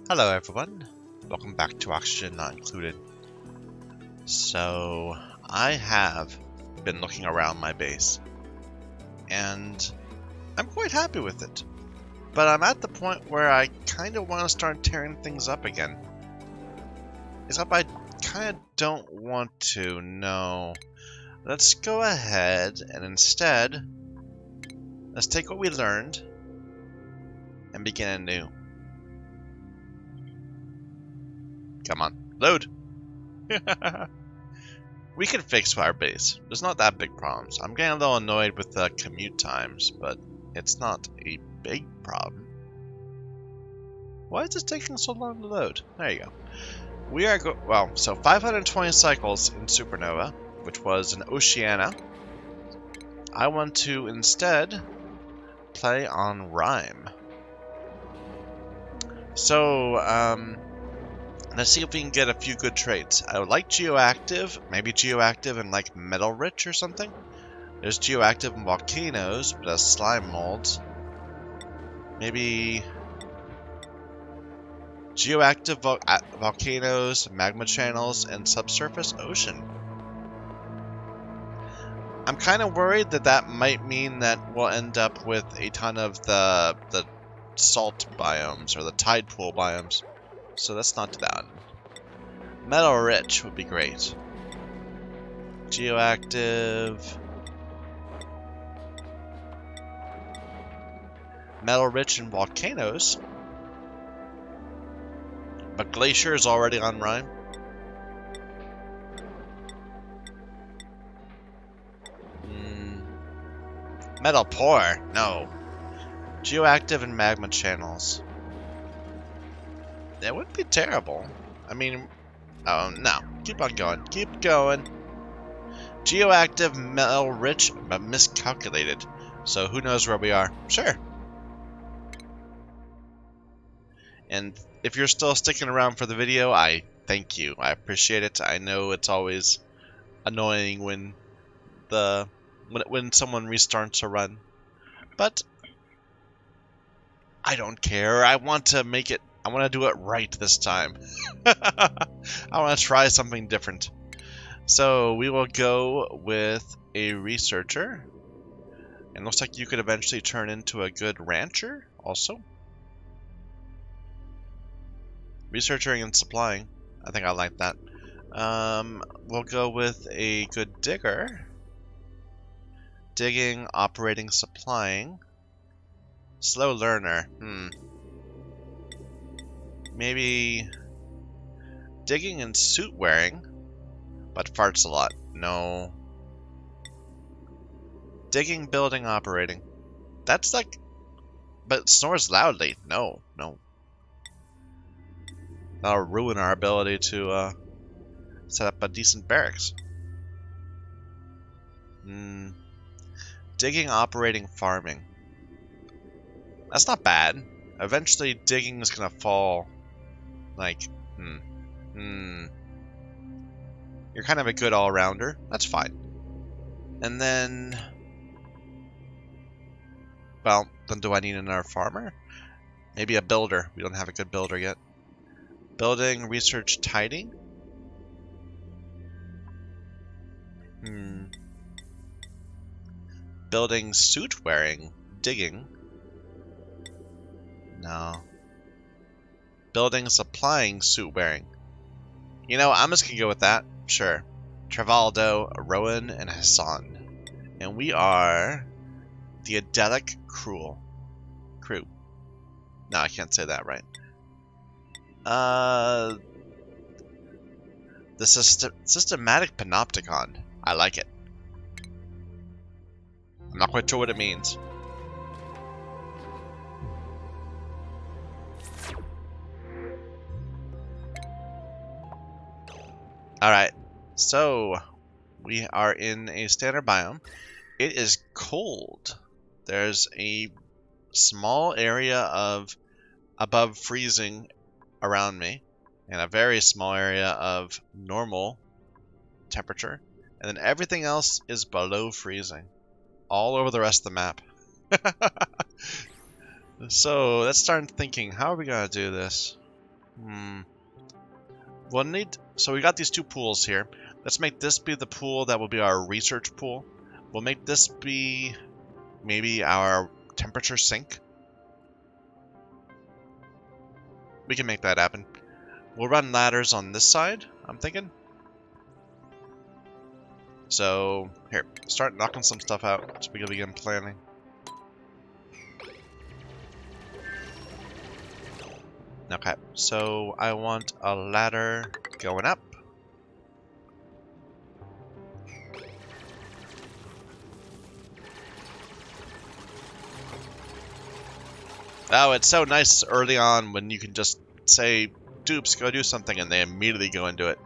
Hello everyone, welcome back to Oxygen Not Included. So, I have been looking around my base, and I'm quite happy with it. But I'm at the point where I kind of want to start tearing things up again. Except I kind of don't want to, no. Let's go ahead and instead, let's take what we learned and begin anew. Come on, load! We can fix our base. There's not that big problems. I'm getting a little annoyed with the commute times, but it's not a big problem. Why is this taking so long to load? There you go. We are so 520 cycles in Supernova, which was an Oceania. I want to instead play on Rime. So, let's see if we can get a few good traits. I would like Geoactive, maybe Geoactive and like Metal Rich or something. There's Geoactive in Volcanoes, but has slime molds. Maybe Geoactive Volcanoes, Magma Channels, and Subsurface Ocean. I'm kind of worried that that might mean that we'll end up with a ton of the salt biomes or the tide pool biomes. So that's not too bad. Metal Rich would be great. Geoactive. Metal Rich and Volcanoes. But Glacier is already on Rime. Metal Poor? No. Geoactive and Magma Channels. That wouldn't be terrible. I mean, oh no. Keep on going. Keep going. Geoactive, Metal Rich, but miscalculated. So who knows where we are? Sure. And if you're still sticking around for the video, I thank you. I appreciate it. I know it's always annoying when when someone restarts a run, but I don't care. I want to make it. I want to do it right this time. I want to try something different. So we will go with a researcher. And looks like you could eventually turn into a good rancher also. Researching and supplying. I think I like that. We'll go with a good digger. Digging, operating, supplying. Slow learner. Maybe digging and suit wearing, but farts a lot. No. Digging, building, operating. That's like, but snores loudly. No, no. That'll ruin our ability to set up a decent barracks. Digging, operating, farming. That's not bad. Eventually, digging is gonna fall. Like, You're kind of a good all-rounder. That's fine. And then, well, then do I need another farmer? Maybe a builder. We don't have a good builder yet. Building, research, tiding. Building, suit wearing, digging. No. Building, supplying, suit wearing. You know, I'm just gonna go with that. Sure. Travaldo, Rowan, and Hassan. And we are the Adelic Crew. No, I can't say that right. The Systematic Panopticon. I like it. I'm not quite sure what it means. Alright, so we are in a standard biome. It is cold. There's a small area of above freezing around me, and a very small area of normal temperature, and then everything else is below freezing, all over the rest of the map. So let's start thinking, how are we gonna do this? We'll need... So we got these two pools here. Let's make this be the pool that will be our research pool. We'll make this be maybe our temperature sink. We can make that happen. We'll run ladders on this side, I'm thinking. So, here, start knocking some stuff out so we can begin planning. Okay, so I want a ladder going up. Oh, it's so nice early on when you can just say, dupes, go do something, and they immediately go and do it.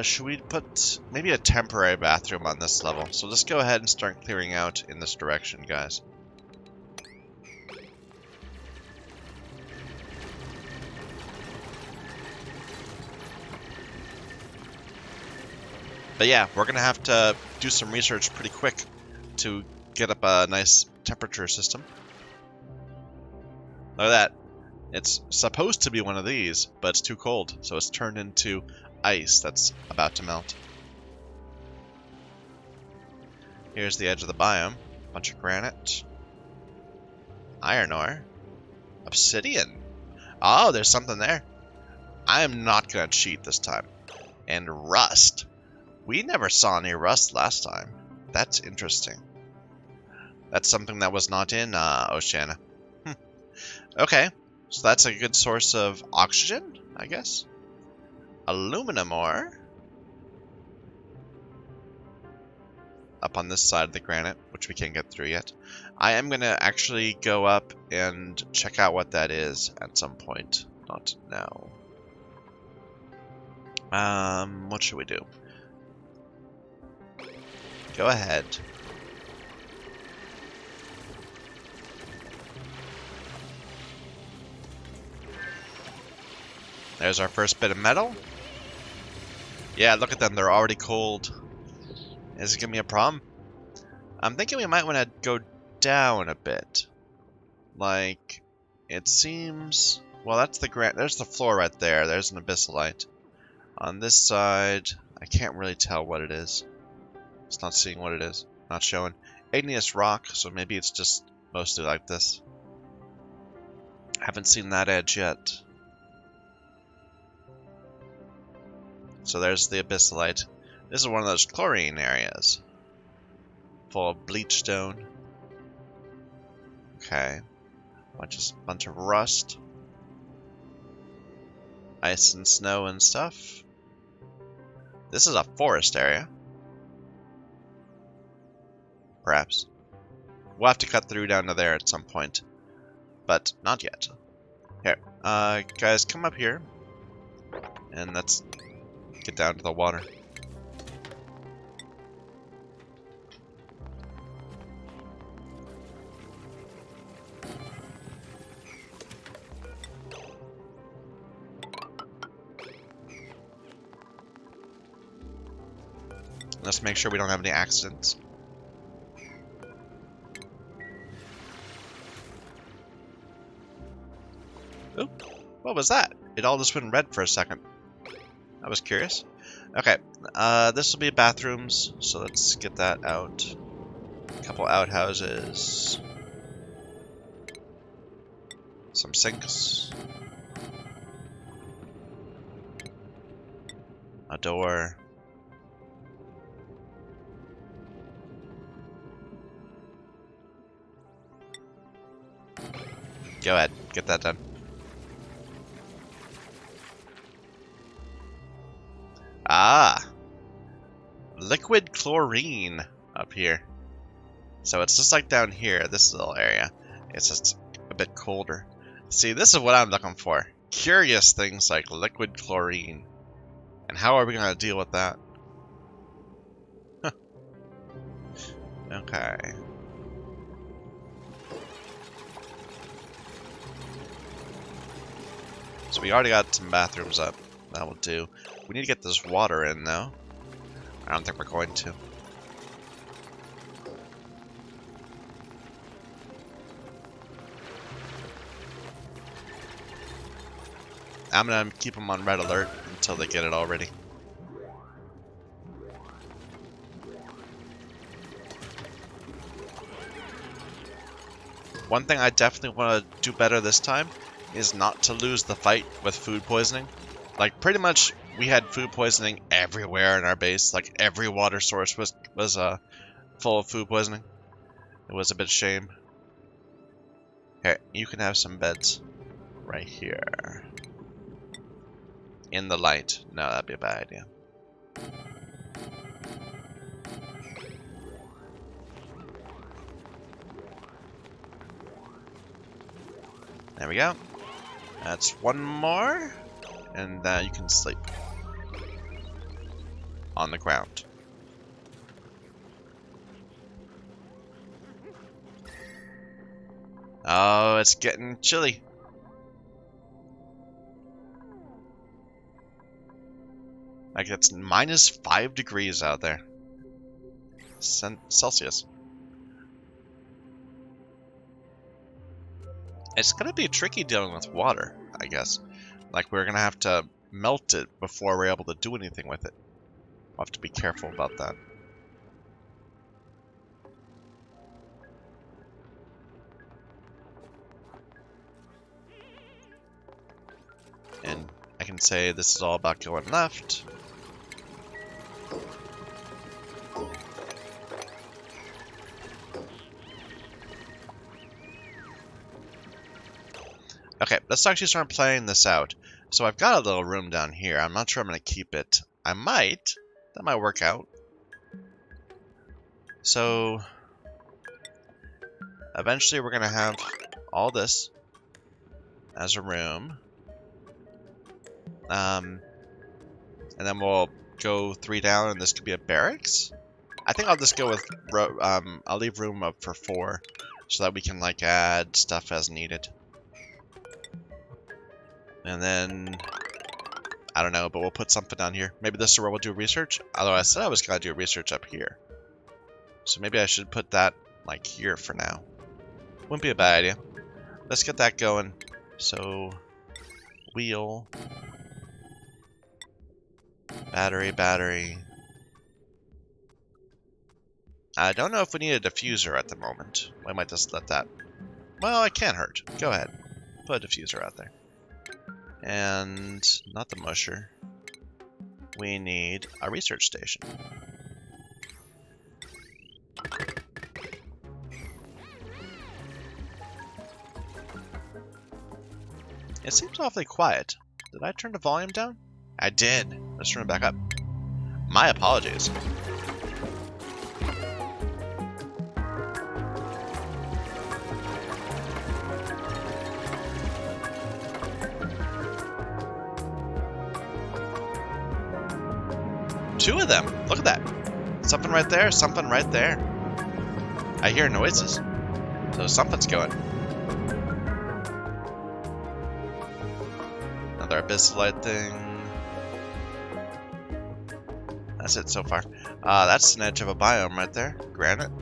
Should we put maybe a temporary bathroom on this level? So let's go ahead and start clearing out in this direction, guys. But yeah, we're going to have to do some research pretty quick to get up a nice temperature system. Look at that. It's supposed to be one of these, but it's too cold, so it's turned into ice that's about to melt. Here's the edge of the biome. Bunch of granite. Iron ore. Obsidian. Oh, there's something there. I am not going to cheat this time. And rust. We never saw any rust last time. That's interesting. That's something that was not in Oceania. Okay, so that's a good source of oxygen, I guess. Aluminum ore. Up on this side of the granite, which we can't get through yet. I am going to actually go up and check out what that is at some point. Not now. What should we do? Go ahead. There's our first bit of metal. Yeah, look at them. They're already cold. Is it going to be a problem? I'm thinking we might want to go down a bit. Like, it seems... Well, that's the there's the floor right there. There's an abyssalite. On this side, I can't really tell what it is. It's not seeing what it is. Not showing. Igneous rock, so maybe it's just mostly like this. Haven't seen that edge yet. So there's the abyssalite. This is one of those chlorine areas. Full of bleach stone. Okay. Bunch of rust. Ice and snow and stuff. This is a forest area. Perhaps. We'll have to cut through down to there at some point. But not yet. Here. Guys, come up here. And let's get down to the water. Let's make sure we don't have any accidents. Oop, what was that? It all just went red for a second. I was curious. Okay, this will be bathrooms, so let's get that out. A couple outhouses. Some sinks. A door. Go ahead, get that done. Ah! Liquid chlorine up here. So it's just like down here, this little area. It's just a bit colder. See, this is what I'm looking for. Curious things like liquid chlorine. And how are we going to deal with that? Okay. So we already got some bathrooms up. That will do. We need to get this water in, though. I don't think we're going to. I'm gonna keep them on red alert until they get it all ready. One thing I definitely want to do better this time is not to lose the fight with food poisoning. Like, pretty much we had food poisoning everywhere in our base. Like, every water source was full of food poisoning. It was a bit of shame. Okay, you can have some beds right here. In the light. No, that'd be a bad idea. There we go. That's one more. And you can sleep. On the ground. Oh, it's getting chilly. Like, it's -5 degrees out there. Celsius. It's gonna be tricky dealing with water, I guess. Like, we're gonna have to melt it before we're able to do anything with it. We'll have to be careful about that. And I can say this is all about going left. Okay, let's actually start playing this out. So I've got a little room down here. I'm not sure I'm going to keep it. I might. That might work out. So eventually we're going to have all this as a room. And then we'll go 3 down and this could be a barracks. I think I'll just go with, I'll leave room up for 4 so that we can like add stuff as needed. And then, I don't know, but we'll put something down here. Maybe this is where we'll do research. Although I said I was going to do research up here. So maybe I should put that, like, here for now. Wouldn't be a bad idea. Let's get that going. So, wheel. Battery. I don't know if we need a diffuser at the moment. We might just let that... Well, it can't hurt. Go ahead. Put a diffuser out there. And not the musher. We need a research station. It seems awfully quiet. Did I turn the volume down? I did. Let's turn it back up. My apologies. Two of them. Look at that. Something right there, something right there. I hear noises. So something's going. Another abyssalite thing. That's it so far. That's an edge of a biome right there. Granite.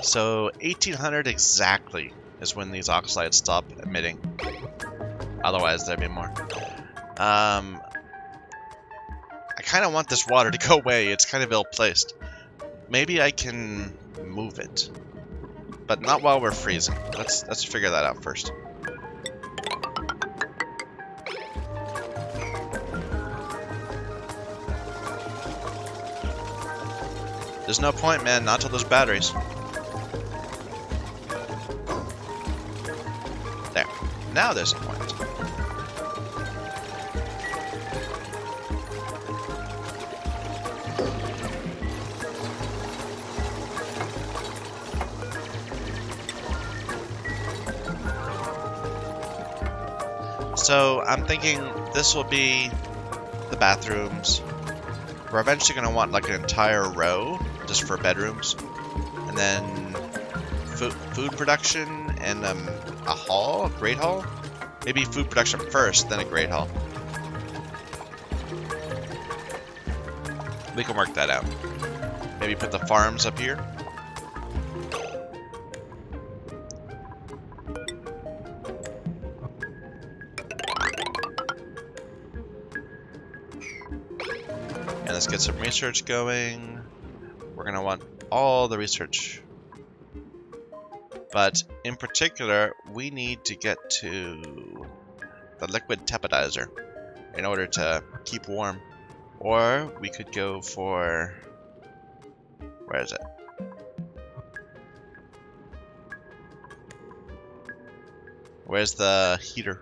So 1800 exactly is when these oxalites stop emitting. Otherwise, there'd be more. I kind of want this water to go away. It's kind of ill-placed. Maybe I can move it, but not while we're freezing. Let's figure that out first. There's no point, man. Not till those batteries. There. Now there's a point. So I'm thinking this will be the bathrooms. We're eventually going to want like an entire row just for bedrooms. And then food production and a hall, a great hall. Maybe food production first, then a great hall. We can work that out. Maybe put the farms up here. And let's get some research going. We're gonna want all the research. But in particular, we need to get to the liquid tepidizer in order to keep warm. Or we could go for... where is it? Where's the heater?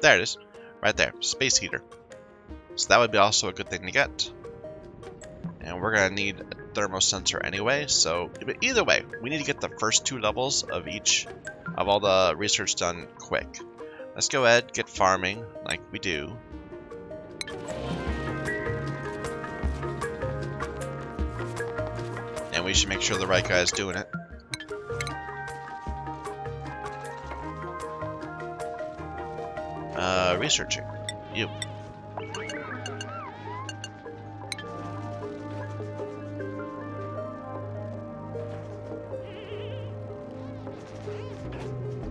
There it is. Right there. Space heater. So that would be also a good thing to get. And we're going to need a thermosensor anyway, so but either way, we need to get the first 2 levels of each of all the research done quick. Let's go ahead, get farming like we do. And we should make sure the right guy is doing it. Researching. You.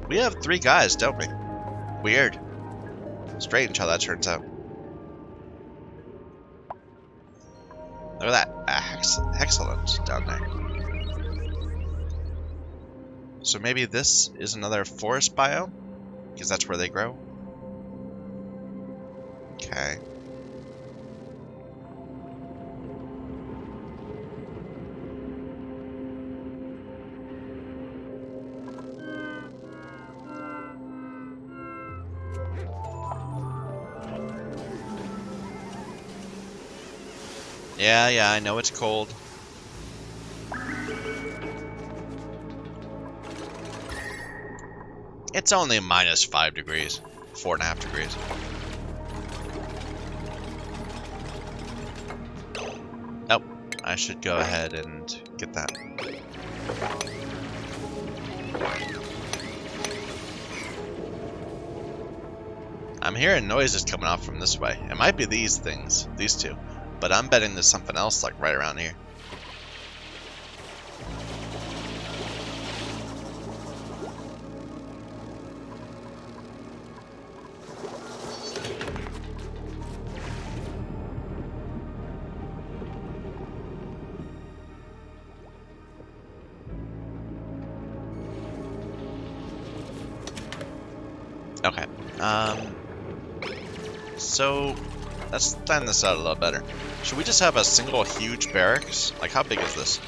We have 3 guys, don't we? Weird. Strange how that turns out. Look at that. Excellent down there. So maybe this is another forest biome? Because that's where they grow? Okay. Yeah, I know it's cold. It's only -5 degrees. 4.5 degrees. Nope. I should go ahead and get that. I'm hearing noises coming off from this way. It might be these things, these two. But I'm betting there's something else like right around here. Okay. So let's plan this out a little better. Should we just have a single huge barracks? Like, how big is this?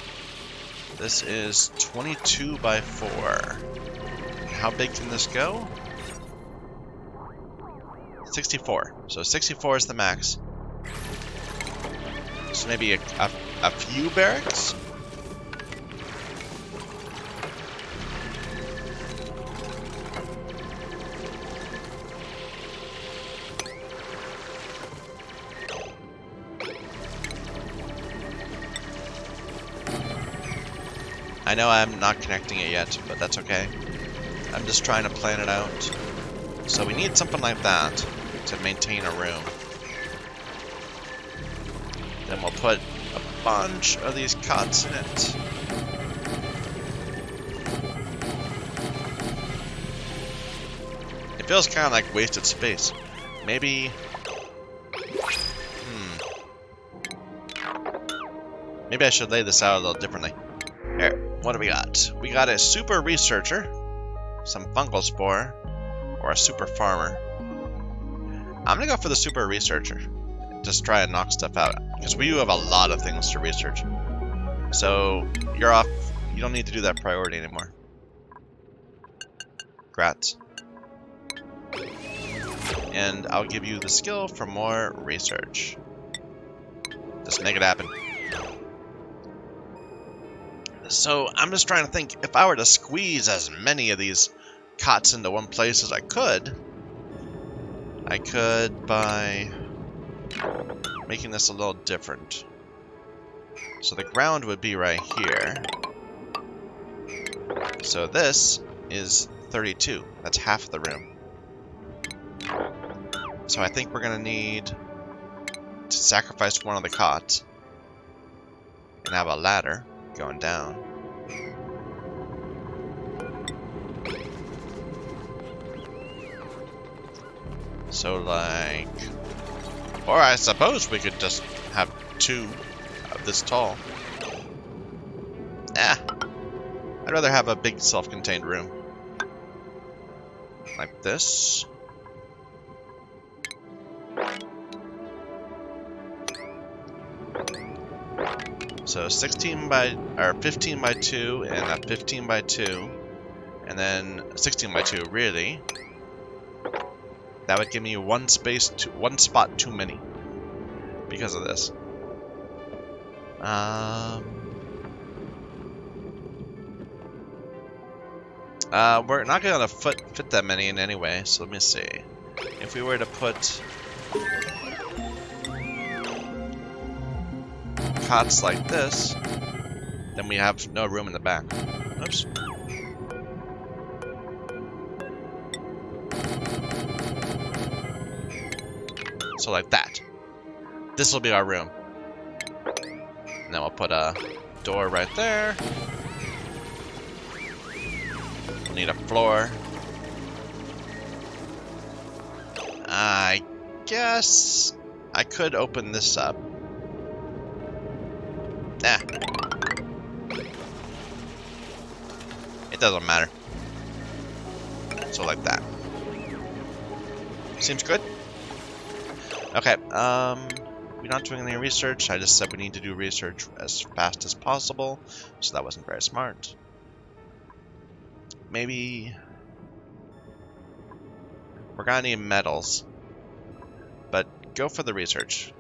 This is 22 by 4. How big can this go? 64. So 64 is the max. So maybe a few barracks? I know I'm not connecting it yet, but that's okay. I'm just trying to plan it out. So we need something like that to maintain a room. Then we'll put a bunch of these cots in it. It feels kind of like wasted space. Maybe... Maybe I should lay this out a little differently. Here, what do we got? We got a super researcher, some fungal spore, or a super farmer. I'm gonna go for the super researcher. Just try and knock stuff out. Because we do have a lot of things to research. So, you're off. You don't need to do that priority anymore. Grats. And I'll give you the skill for more research. Just make it happen. So I'm just trying to think, if I were to squeeze as many of these cots into one place as I could, I could by making this a little different. So the ground would be right here. So this is 32. That's half the room. So I think we're going to need to sacrifice one of the cots and have a ladder going down. So like, or I suppose we could just have two of this tall. I'd rather have a big self-contained room. Like this. So 16 by, or 15 by 2, and a 15 by 2, and then 16 by 2, really. That would give me one spot too many because of this. We're not gonna fit that many in anyway, so let me see. If we were to put cots like this, then we have no room in the back. Oops. So like that. This will be our room. And then we'll put a door right there. We'll need a floor. I guess I could open this up. It doesn't matter. So like that. Seems good? Okay, we're not doing any research. I just said we need to do research as fast as possible, so that wasn't very smart. Maybe we're gonna need metals, but go for the research.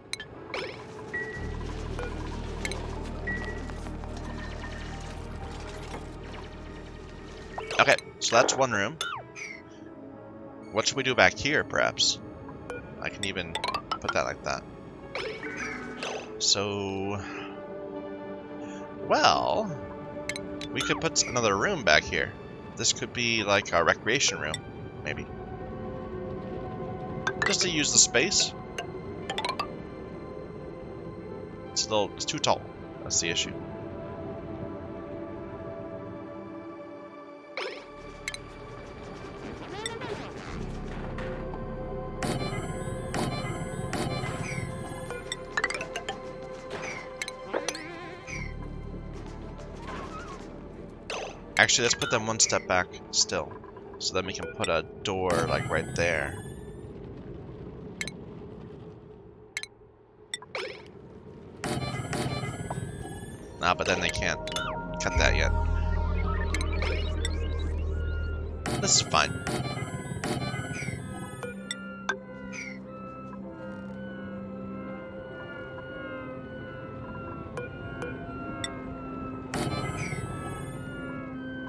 Okay, so that's one room. What should we do back here, perhaps? I can even put that like that. So, well, we could put another room back here. This could be like a recreation room, maybe. Just to use the space. It's too tall. That's the issue. Actually, let's put them one step back still. So then we can put a door like right there. Nah, but then they can't cut that yet. This is fine.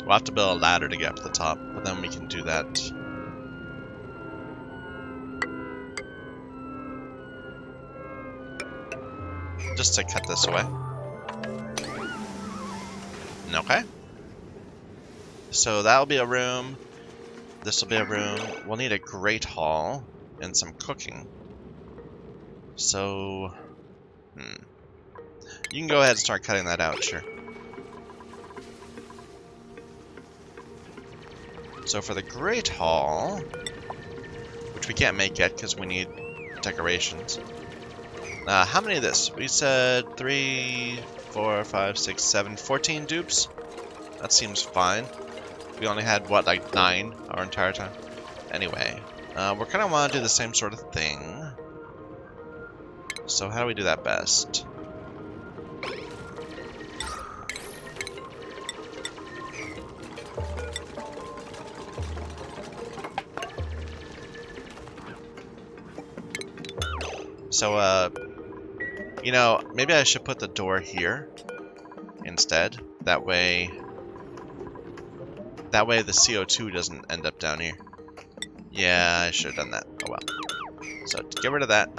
We'll have to build a ladder to get up to the top, but then we can do that. Just to cut this away. Okay. So that'll be a room. This will be a room. We'll need a great hall and some cooking. So, you can go ahead and start cutting that out, sure. So for the Great Hall, which we can't make yet because we need decorations. How many of this? We said 3, 4, 5, 6, 7, 14 dupes? That seems fine. We only had, what, like 9 our entire time? Anyway, we're kind of want to do the same sort of thing. So how do we do that best? So, you know, maybe I should put the door here instead. That way the CO2 doesn't end up down here. Yeah, I should have done that. Oh well. So get rid of that.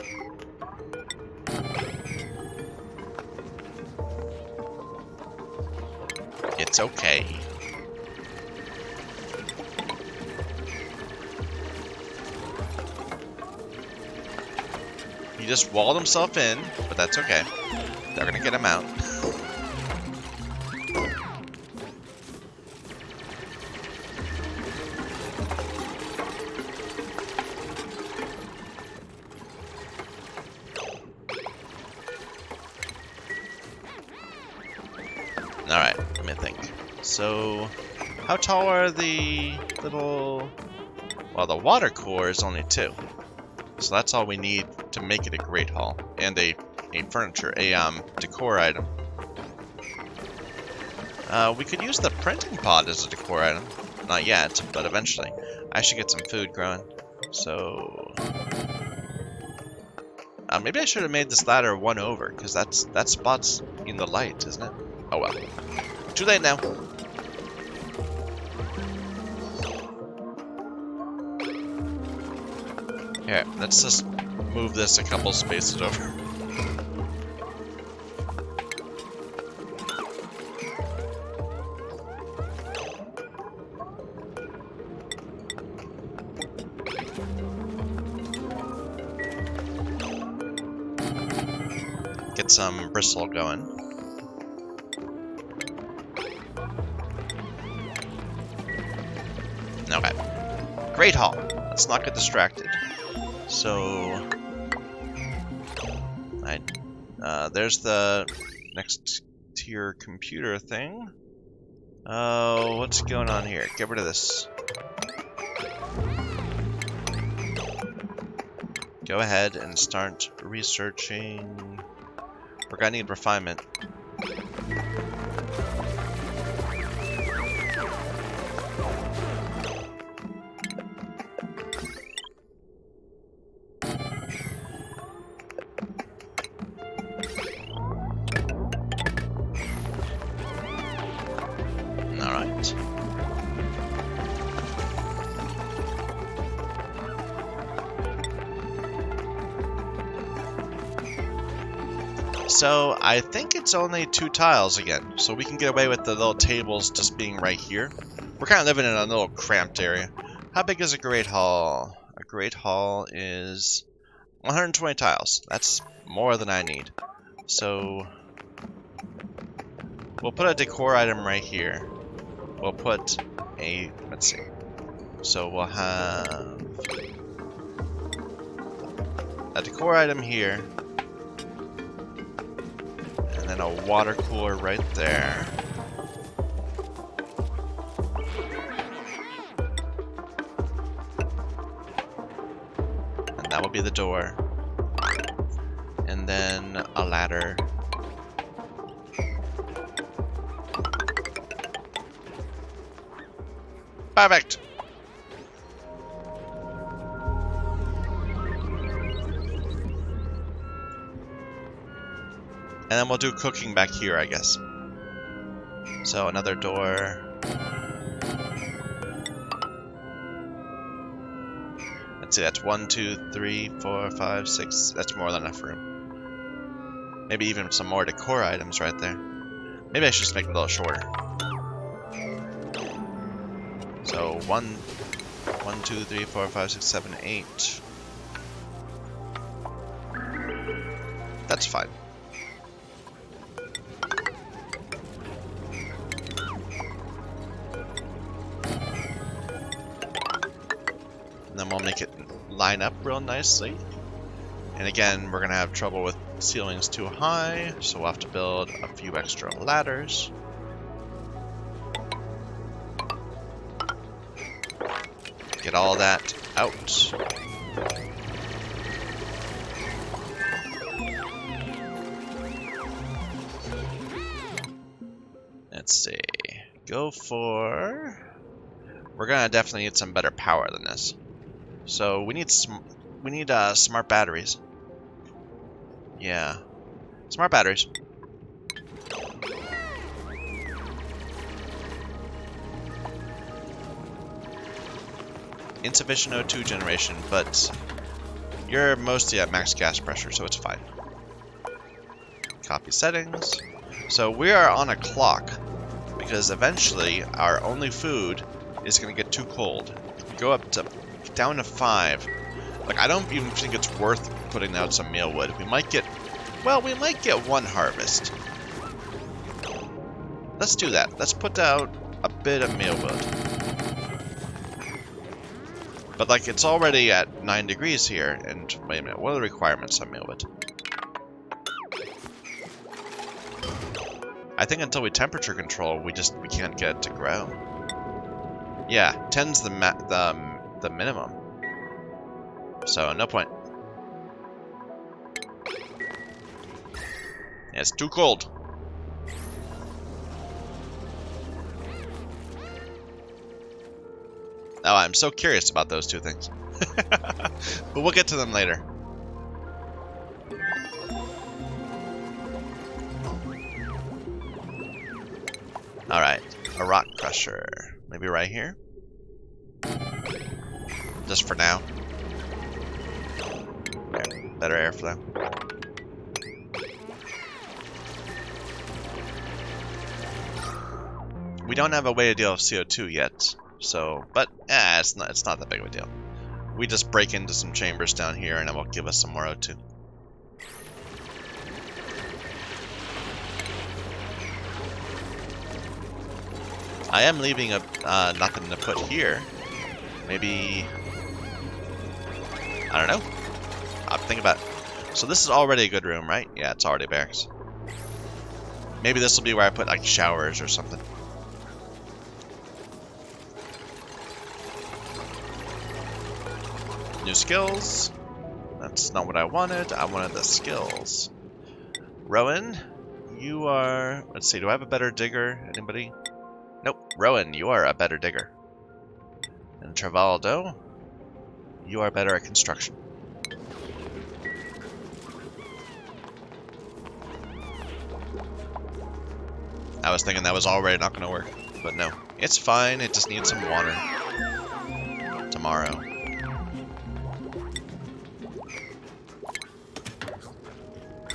It's okay. He just walled himself in, but that's okay. They're gonna get him out. Alright, let me think. So, how tall are the little... Well, the water cooler is only 2. So that's all we need to make it a great hall. And a decor item. We could use the printing pod as a decor item. Not yet, but eventually. I should get some food growing. So... maybe I should have made this ladder 1 over, because that spot's in the light, isn't it? Oh well. Too late now. Here, let's just move this a couple spaces over. Get some bristle going. Okay. Great hall. Let's not get distracted. So, there's the next tier computer thing. Oh, what's going on here? Get rid of this. Go ahead and start researching. We're gonna need refinement. Alright. So, I think it's only 2 tiles again, so we can get away with the little tables just being right here. We're kind of living in a little cramped area. How big is a Great Hall? A Great Hall is 120 tiles. That's more than I need. So, we'll put a decor item right here. We'll put a, let's see. So we'll have a decor item here. And then a water cooler right there. And that will be the door. And then a ladder. Perfect! And then we'll do cooking back here, I guess. So another door. Let's see, that's 1, 2, 3, 4, 5, 6. That's more than enough room. Maybe even some more decor items right there. Maybe I should just make it a little shorter. So 1, 2, 3, 4, 5, 6, 7, 8. That's fine. And then we'll make it line up real nicely. And again, we're gonna have trouble with ceilings too high, so we'll have to build a few extra ladders. Get all that out. Let's see. Go for... We're gonna definitely need some better power than this. So we need smart batteries. Yeah, smart batteries. Insufficient O2 generation, but You're mostly at max gas pressure, so it's fine. Copy settings. So we are on a clock, because eventually our only food is going to get too cold. If we go down to 5, like I don't even think it's worth putting out some mealwood. We might get, well, we might get 1 harvest. Let's do that. Let's put out a bit of mealwood. But like it's already at 9 degrees here, and wait a minute, what are the requirements on mealwood? I think until we temperature control, we can't get it to grow. Yeah, 10's the minimum. So no point. Yeah, it's too cold. Oh, I'm so curious about those 2 things. But we'll get to them later. Alright, a rock crusher. Maybe right here? Just for now. There, better airflow. We don't have a way to deal with CO2 yet, so, but it's not that big of a deal. We just break into some chambers down here and it will give us some more O2. I am leaving nothing to put here. Maybe, I don't know. I'm thinking about it. So this is already a good room, right? Yeah, it's already barracks. Maybe this will be where I put like showers or something. New skills. That's not what I wanted. I wanted the skills. Rowan, you are... Let's see, do I have a better digger? Anybody? Nope. Rowan, you are a better digger. And Travaldo, you are better at construction. I was thinking that was already not going to work, but no. It's fine, it just needs some water. Tomorrow.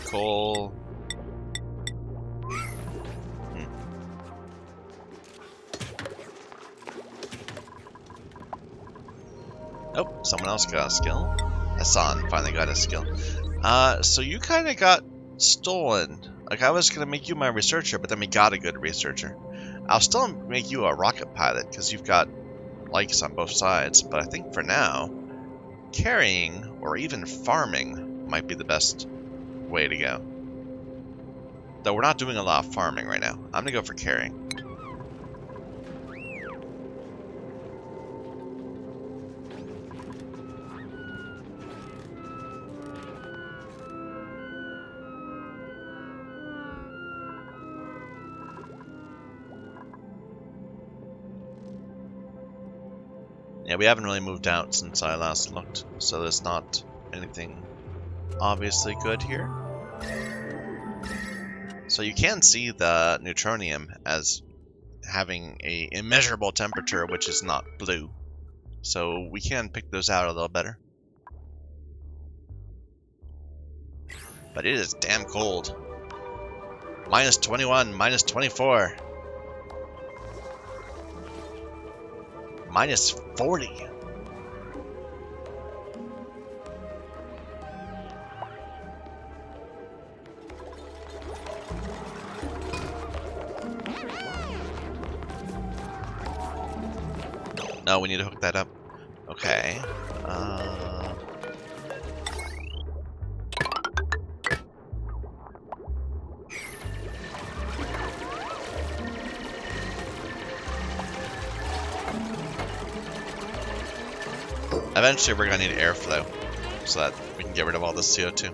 Coal. Oh, someone else got a skill. Hassan finally got a skill. So you kind of got stolen. Like, I was going to make you my researcher, but then we got a good researcher. I'll still make you a rocket pilot, because you've got likes on both sides. But I think for now, carrying or even farming might be the best way to go. Though we're not doing a lot of farming right now. I'm going to go for carrying. Yeah, we haven't really moved out since I last looked, so there's not anything obviously good here. So you can see the neutronium as having an immeasurable temperature, which is not blue. So we can pick those out a little better. But it is damn cold. Minus 21, minus 24. Minus 40. No, we need to hook that up. Okay. Eventually we're going to need airflow so that we can get rid of all this CO2.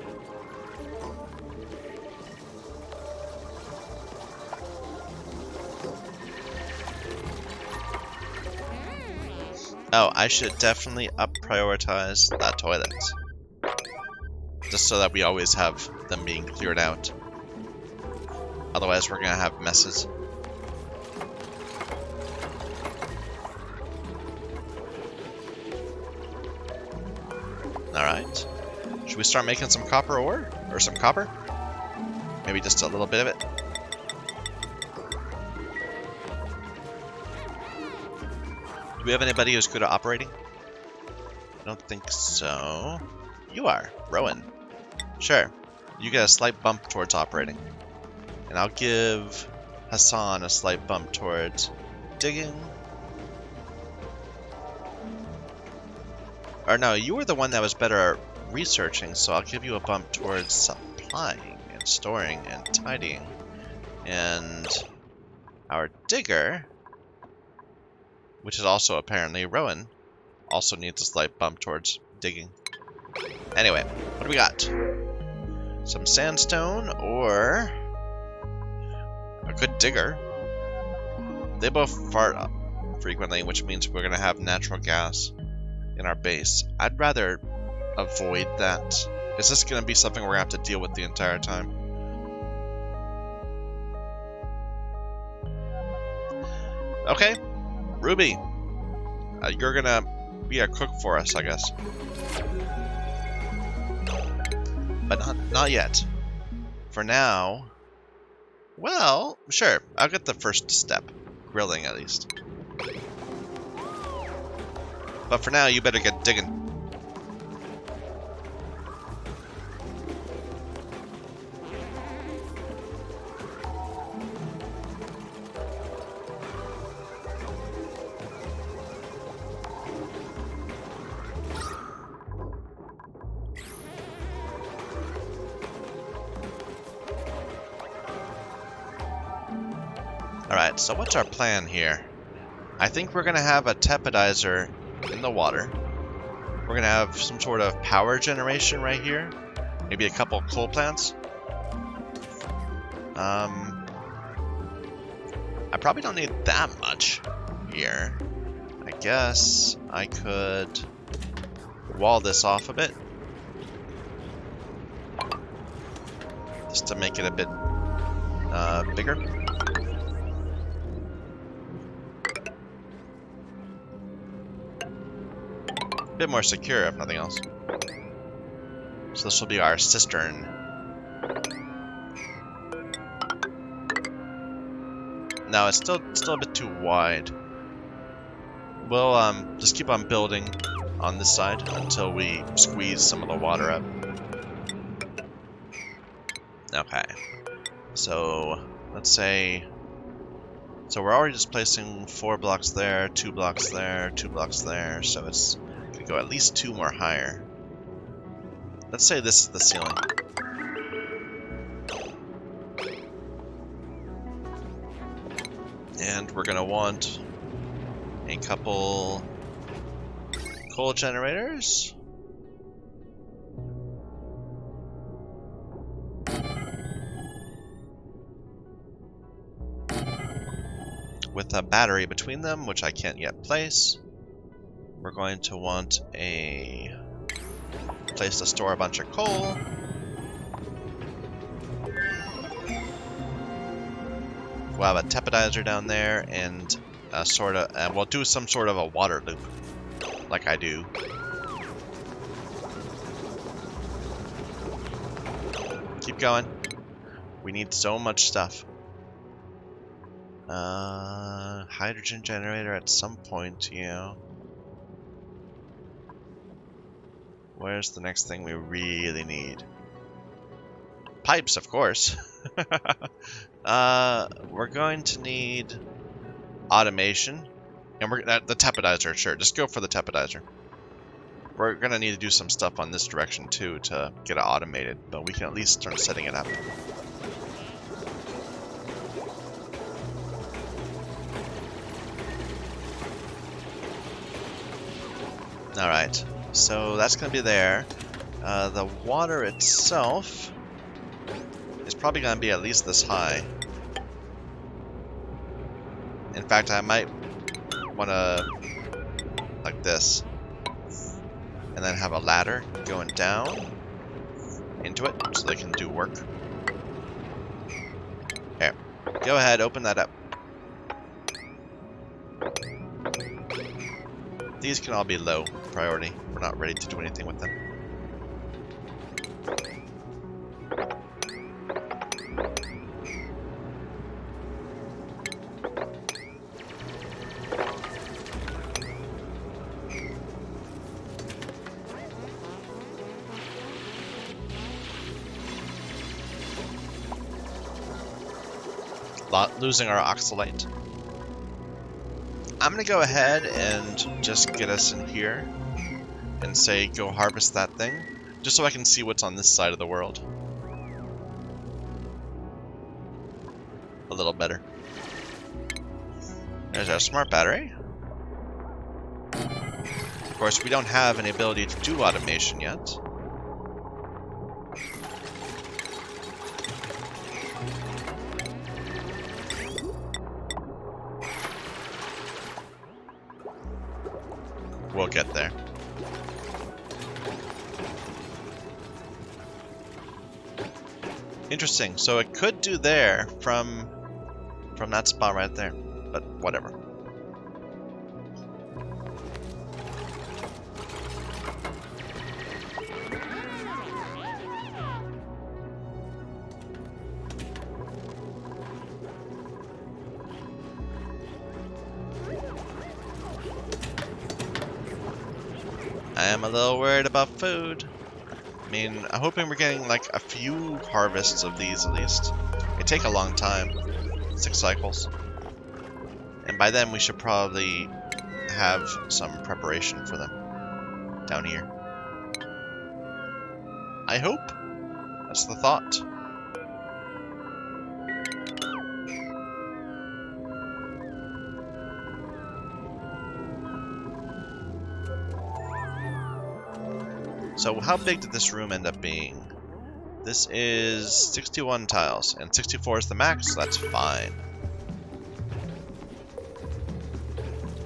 Oh, I should definitely prioritize the toilets. Just so that we always have them being cleared out. Otherwise we're going to have messes. Alright. we start making some copper ore? Or some copper? Maybe just a little bit of it? Do we have anybody who's good at operating? I don't think so. You are, Rowan. Sure. You get a slight bump towards operating. And I'll give Hassan a slight bump towards digging. Or no, you were the one that was better at researching, so I'll give you a bump towards supplying and storing and tidying. And our digger, which is also apparently Rowan, also needs a slight bump towards digging. Anyway, what do we got? Some sandstone or a good digger. They both fart up frequently, which means we're going to have natural gas in our base. I'd rather avoid that. Is this going to be something we're going to have to deal with the entire time? Okay, Ruby, you're going to be a cook for us, I guess. But not yet. For now, well, sure, I'll get the first step. Grilling, at least. But for now, you better get digging. Alright, so what's our plan here? I think we're going to have a tepidizer in the water. We're going to have some sort of power generation right here. Maybe a couple coal plants. I probably don't need that much here. I guess I could wall this off a bit. Just to make it a bit bigger. A bit more secure, if nothing else. So this will be our cistern. No, it's still a bit too wide. We'll just keep on building on this side until we squeeze some of the water up. Okay. So let's say, so we're already just placing 4 blocks there, 2 blocks there, 2 blocks there, so it's gonna go at least 2 more higher. Let's say this is the ceiling. And we're gonna want a couple coal generators. With a battery between them, which I can't yet place. We're going to want a place to store a bunch of coal. We'll have a tepidizer down there and a sort of, we'll do some sort of a water loop, like I do. Keep going. We need so much stuff. Hydrogen generator at some point, you know. Where's the next thing we really need? Pipes, of course. We're going to need automation. And we're the tepidizer, sure. Just go for the tepidizer. We're going to need to do some stuff on this direction, too, to get it automated. But we can at least start setting it up. Alright, so that's going to be there. The water itself is probably going to be at least this high. In fact, I might want to, like this, and then have a ladder going down into it so they can do work. Here, go ahead, open that up. These can all be low priority. We're not ready to do anything with them. losing our oxalate. I'm gonna go ahead and just get us in here and say go harvest that thing, just so I can see what's on this side of the world a little better. There's our smart battery. Of course, we don't have any ability to do automation yet. We'll get there. Interesting. So it could do there from that spot right there, but whatever. I am a little worried about food. I mean, I'm hoping we're getting like a few harvests of these at least. They take a long time, 6 cycles. And by then we should probably have some preparation for them down here. I hope. That's the thought. So how big did this room end up being? This is 61 tiles, and 64 is the max, so that's fine.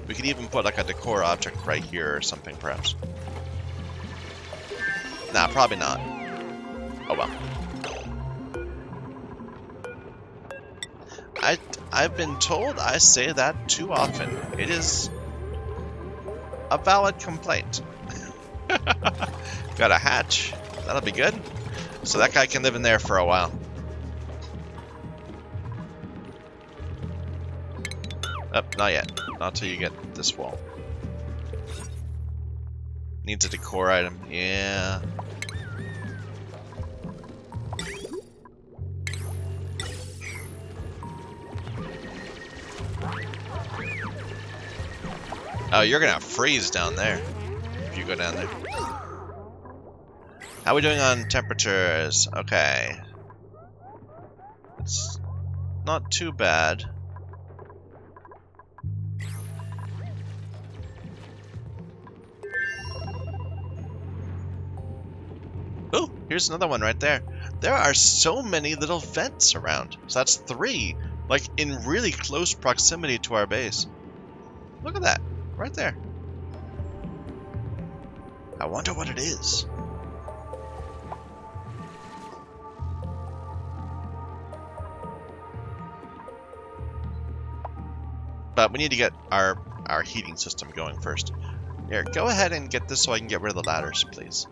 We could even put like a decor object right here or something, perhaps. Nah, probably not. Oh well. I've been told I say that too often. It is a valid complaint. Got a hatch. That'll be good. So that guy can live in there for a while. Oh, not yet. Not till you get this wall. Needs a decor item. Yeah. Oh, you're gonna freeze down there if you go down there. How are we doing on temperatures? Okay. It's not too bad. Oh, here's another one right there. There are so many little vents around. So that's 3, like in really close proximity to our base. Look at that, right there. I wonder what it is. But we need to get our heating system going first. Here, go ahead and get this so I can get rid of the ladders, please.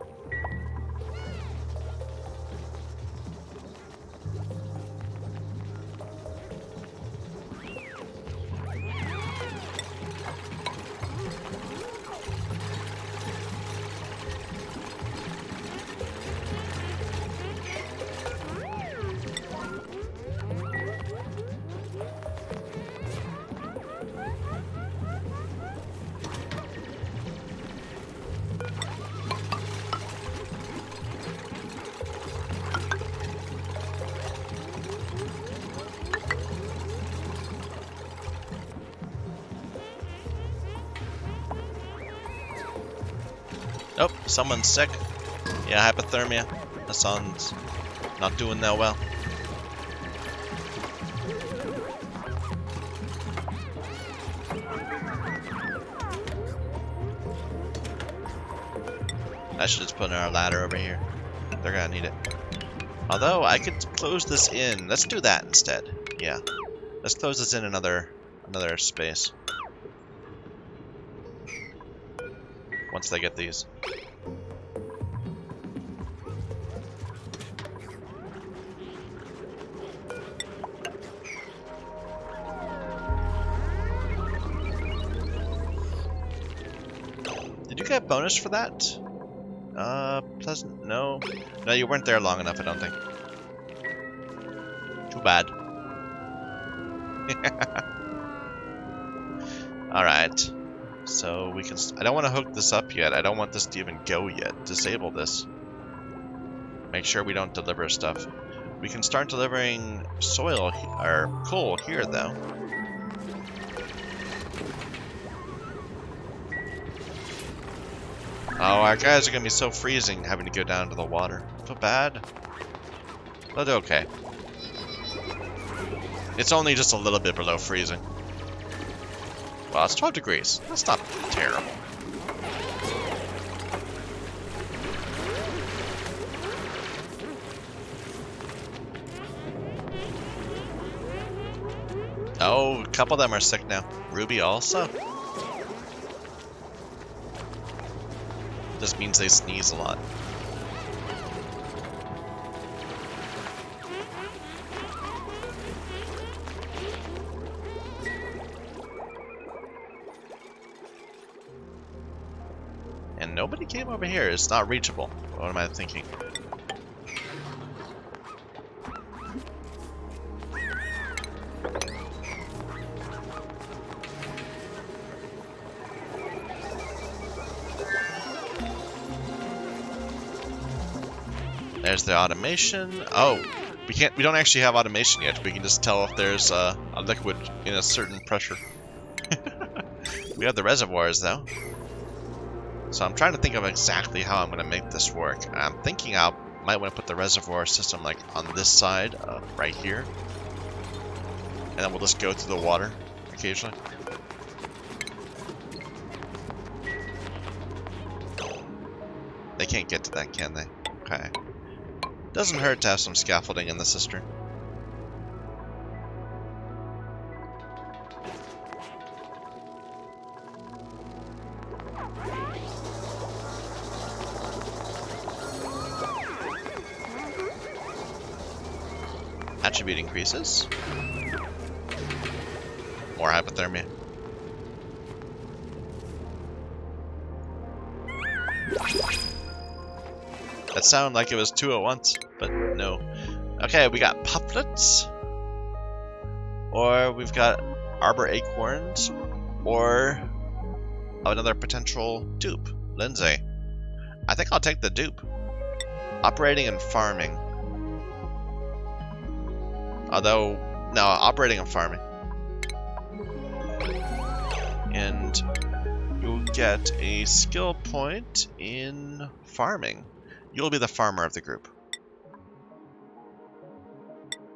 Oh, someone's sick. Yeah, hypothermia. Hassan's not doing that well. I should just put our ladder over here. They're gonna need it. Although, I could close this in. Let's do that instead. Yeah. Let's close this in another space. Once they get these. Did you get a bonus for that? Pleasant? No. No, you weren't there long enough, I don't think. Too bad. Alright. So we can... I don't want to hook this up yet. I don't want this to even go yet. Disable this. Make sure we don't deliver stuff. We can start delivering soil, or coal here, though. Oh, our guys are going to be so freezing having to go down to the water. Feel bad. But okay. It's only just a little bit below freezing. Well, it's 12 degrees. That's not terrible. Oh, a couple of them are sick now. Ruby also. This means they sneeze a lot. And nobody came over here. It's not reachable. What am I thinking? There's the automation. Oh, we don't actually have automation yet. We can just tell if there's a liquid in a certain pressure. We have the reservoirs though. So I'm trying to think of exactly how I'm going to make this work. I'm thinking I might want to put the reservoir system like on this side, right here. And then we'll just go through the water occasionally. They can't get to that, can they? Okay. Doesn't hurt to have some scaffolding in the cistern. Attribute increases. More hypothermia. That sounded like it was two at once, but no. Okay, we got pufflets. Or we've got arbor acorns. Or another potential dupe. Lindsay. I think I'll take the dupe. Operating and farming. Although, no, operating and farming. And you'll get a skill point in farming. You'll be the farmer of the group.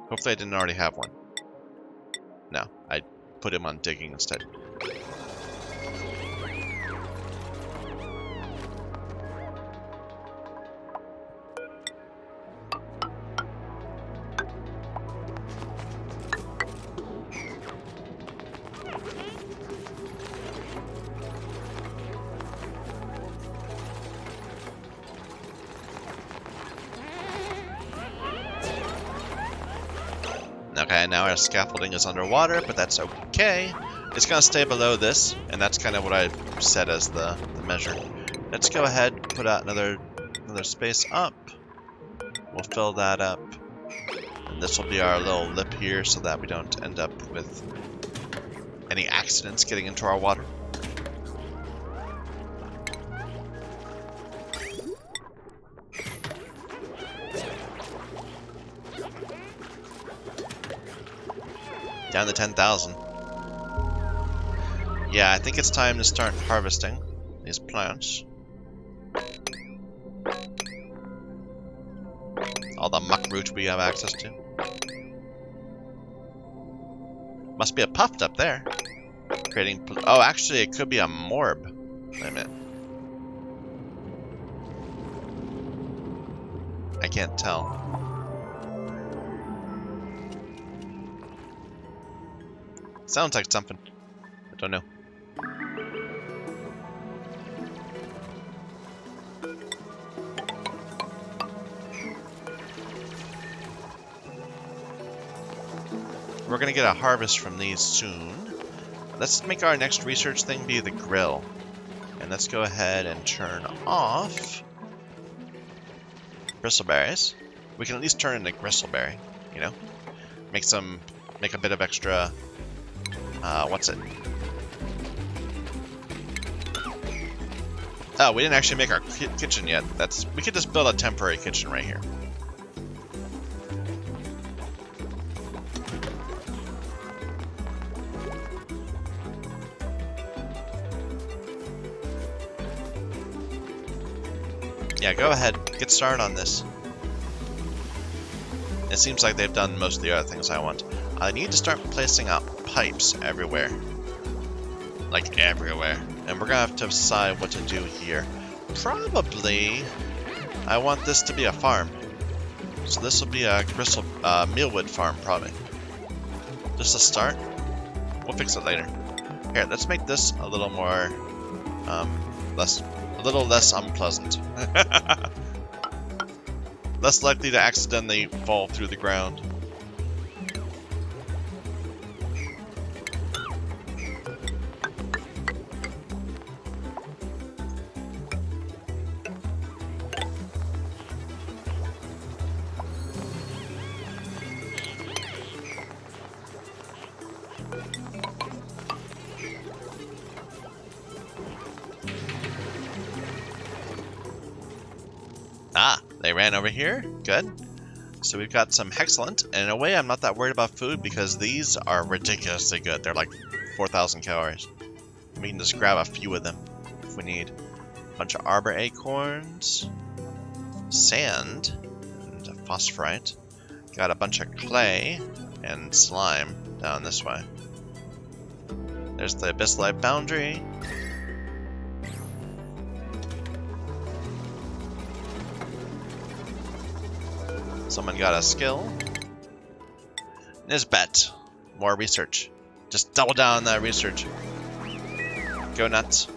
Hopefully I didn't already have one. No, I put him on digging instead. Okay, now our scaffolding is underwater, but that's okay. It's going to stay below this, and that's kind of what I set as the measure. Let's go ahead and put out another space up. We'll fill that up. And this will be our little lip here so that we don't end up with any accidents getting into our water. Down to 10,000. Yeah, I think it's time to start harvesting these plants. All the muck root we have access to. Must be a puffed up there. Creating. Oh, actually, it could be a morb. Wait a minute. I can't tell. Sounds like something. I don't know. We're gonna get a harvest from these soon. Let's make our next research thing be the grill. And let's go ahead and turn off bristleberries. We can at least turn into gristleberry, you know? Make a bit of extra What's it? Oh, we didn't actually make our kitchen yet. We could just build a temporary kitchen right here. Yeah, go ahead. Get started on this. It seems like they've done most of the other things I want. I need to start placing out pipes everywhere. Like everywhere. And we're gonna have to decide what to do here. Probably, I want this to be a farm. So this will be a crystal mealwood farm, probably. Just a start. We'll fix it later. Here, let's make this a little more, a little less unpleasant. Less likely to accidentally fall through the ground. Ah, they ran over here. Good. So we've got some Hexcellent, and in a way I'm not that worried about food because these are ridiculously good. They're like 4,000 calories. We can just grab a few of them if we need. A bunch of arbor acorns, sand, and a phosphorite. Got a bunch of clay and slime down this way. There's the Abyssal boundary. Someone got a skill. Nisbet. More research. Just double down on that research. Go nuts.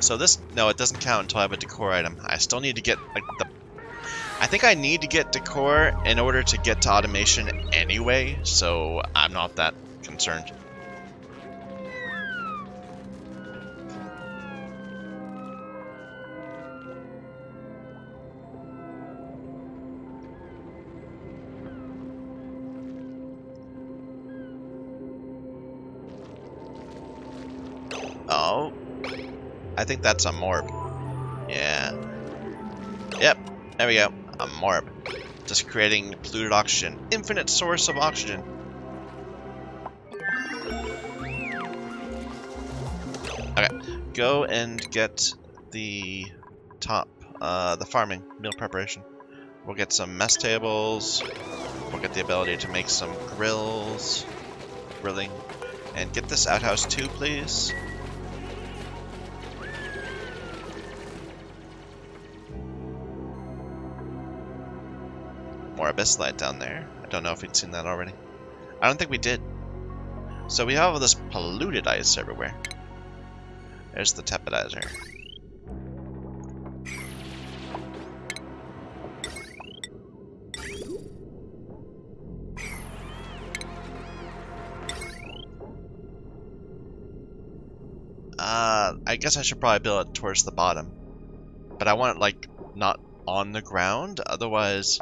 So this, no, it doesn't count until I have a decor item. I still need to get like I think I need to get decor in order to get to automation anyway, so I'm not that concerned. Oh, I think that's a morb. Yeah. Yep, there we go. A morb. Just creating polluted oxygen. Infinite source of oxygen. Okay, go and get the top, the farming, meal preparation. We'll get some mess tables. We'll get the ability to make some grills. Grilling. And get this outhouse too, please. More Abyssal down there. I don't know if we'd seen that already. I don't think we did. So we have all this polluted ice everywhere. There's the tepidizer. I guess I should probably build it towards the bottom. But I want it, like, not on the ground, otherwise...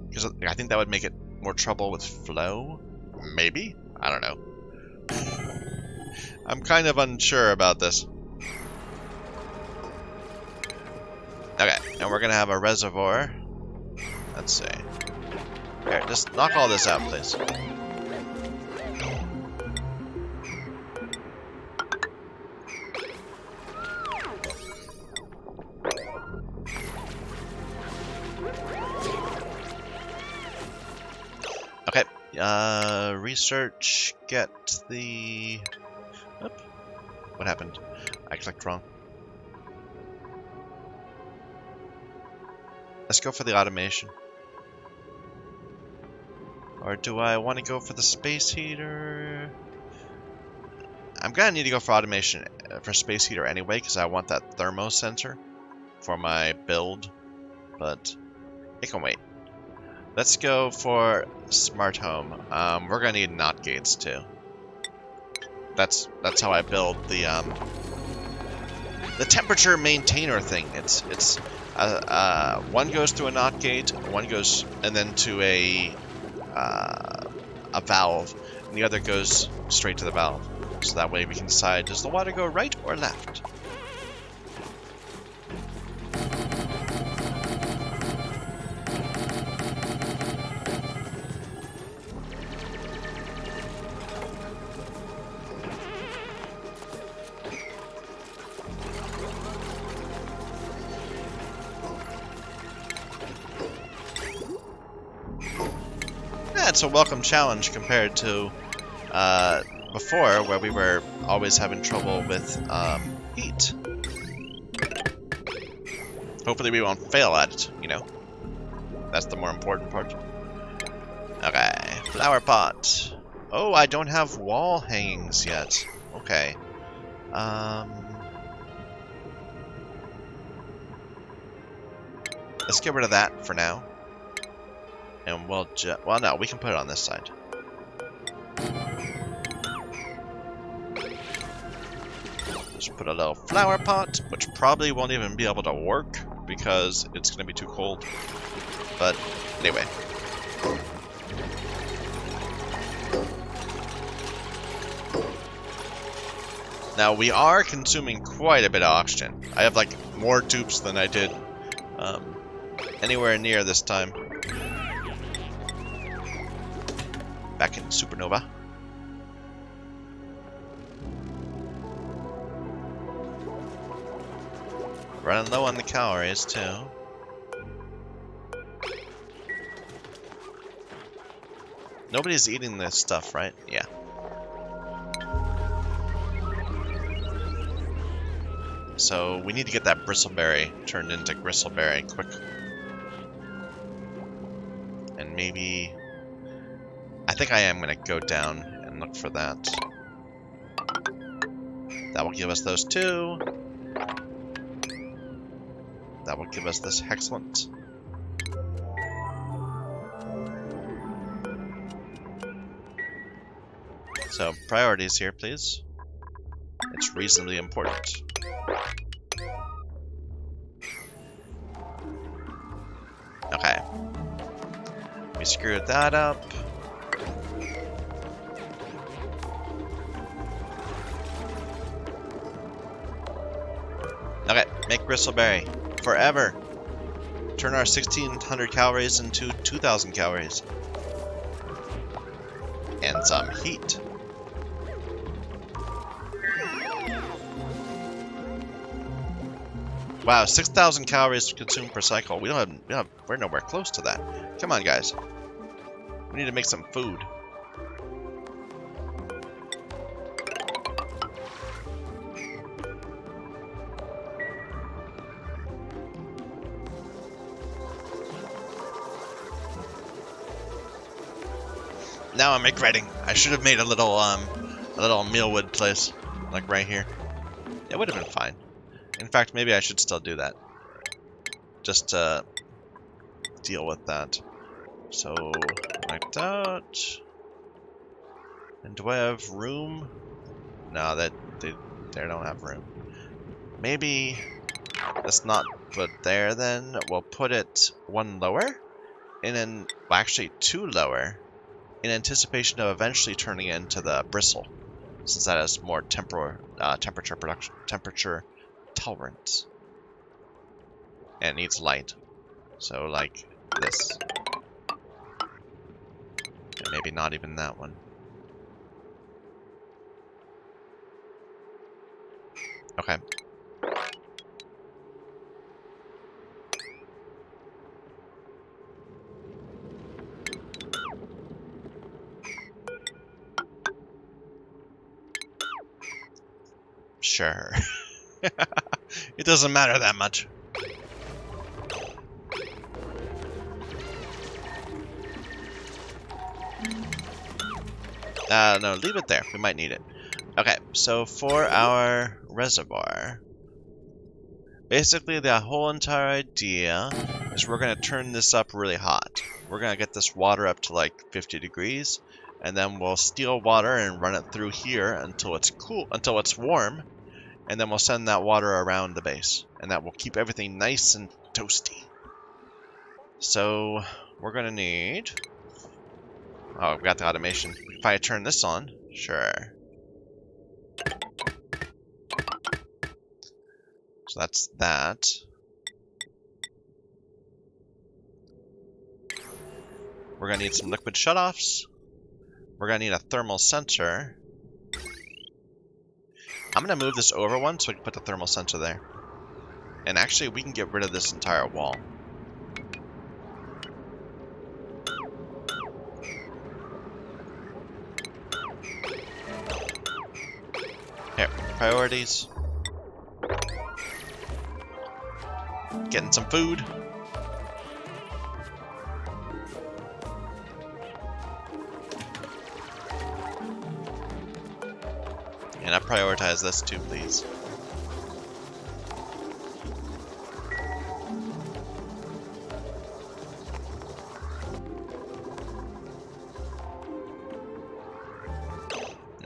Because I think that would make it more trouble with flow. Maybe? I don't know. I'm kind of unsure about this. Okay, and we're gonna have a reservoir. Let's see. Here, just knock all this out, please. Okay, research, get the... Oop. What happened? I clicked wrong. Let's go for the automation. Or do I want to go for the space heater? I'm gonna need to go for automation for space heater anyway, because I want that thermo sensor for my build, but it can wait. Let's go for smart home. We're gonna need NOT gates too. That's how I build the temperature maintainer thing. It's one goes through a NOT gate, one goes and then to a valve, and the other goes straight to the valve. So that way we can decide, does the water go right or left? It's a welcome challenge compared to before, where we were always having trouble with heat. Hopefully we won't fail at it, you know? That's the more important part. Okay, flower pot. Oh, I don't have wall hangings yet. Okay. Let's get rid of that for now. And we'll well, no, we can put it on this side. Just put a little flower pot, which probably won't even be able to work because it's going to be too cold. But anyway. Now we are consuming quite a bit of oxygen. I have like more dupes than I did anywhere near this time. Back in Supernova. Running low on the calories too. Nobody's eating this stuff, right? Yeah. So we need to get that bristleberry turned into gristleberry quick. And maybe... I think I am going to go down and look for that. That will give us those two. That will give us this excellent. So, priorities here, please. It's reasonably important. Okay. We screwed that up. Okay, make bristleberry. Forever. Turn our 1600 calories into 2000 calories. And some heat. Wow, 6,000 calories consumed per cycle. We're nowhere close to that. Come on, guys. We need to make some food. Now I'm regretting. I should have made a little mealwood place, like right here. It would have been fine. In fact, maybe I should still do that, just to deal with that. So like that. And do I have room? No, they don't have room. Maybe let's not put there. Then we'll put it one lower, and then well, actually two lower. In anticipation of eventually turning into the bristle, since that has more temperature tolerance, and it needs light. So like this, and maybe not even that one. Okay. Sure. It doesn't matter that much. No, leave it there. We might need it. Okay, so for our reservoir, basically the whole entire idea is we're going to turn this up really hot. We're going to get this water up to like 50 degrees, and then we'll steal water and run it through here until it's cool, until it's warm, and then we'll send that water around the base, and that will keep everything nice and toasty. So we're gonna need... Oh, we've got the automation. If I turn this on, sure. So that's that. We're gonna need some liquid shutoffs. We're gonna need a thermal sensor. I'm gonna move this over one so we can put the thermal sensor there. And actually, we can get rid of this entire wall. Here, priorities. Getting some food. And I prioritize this too, please.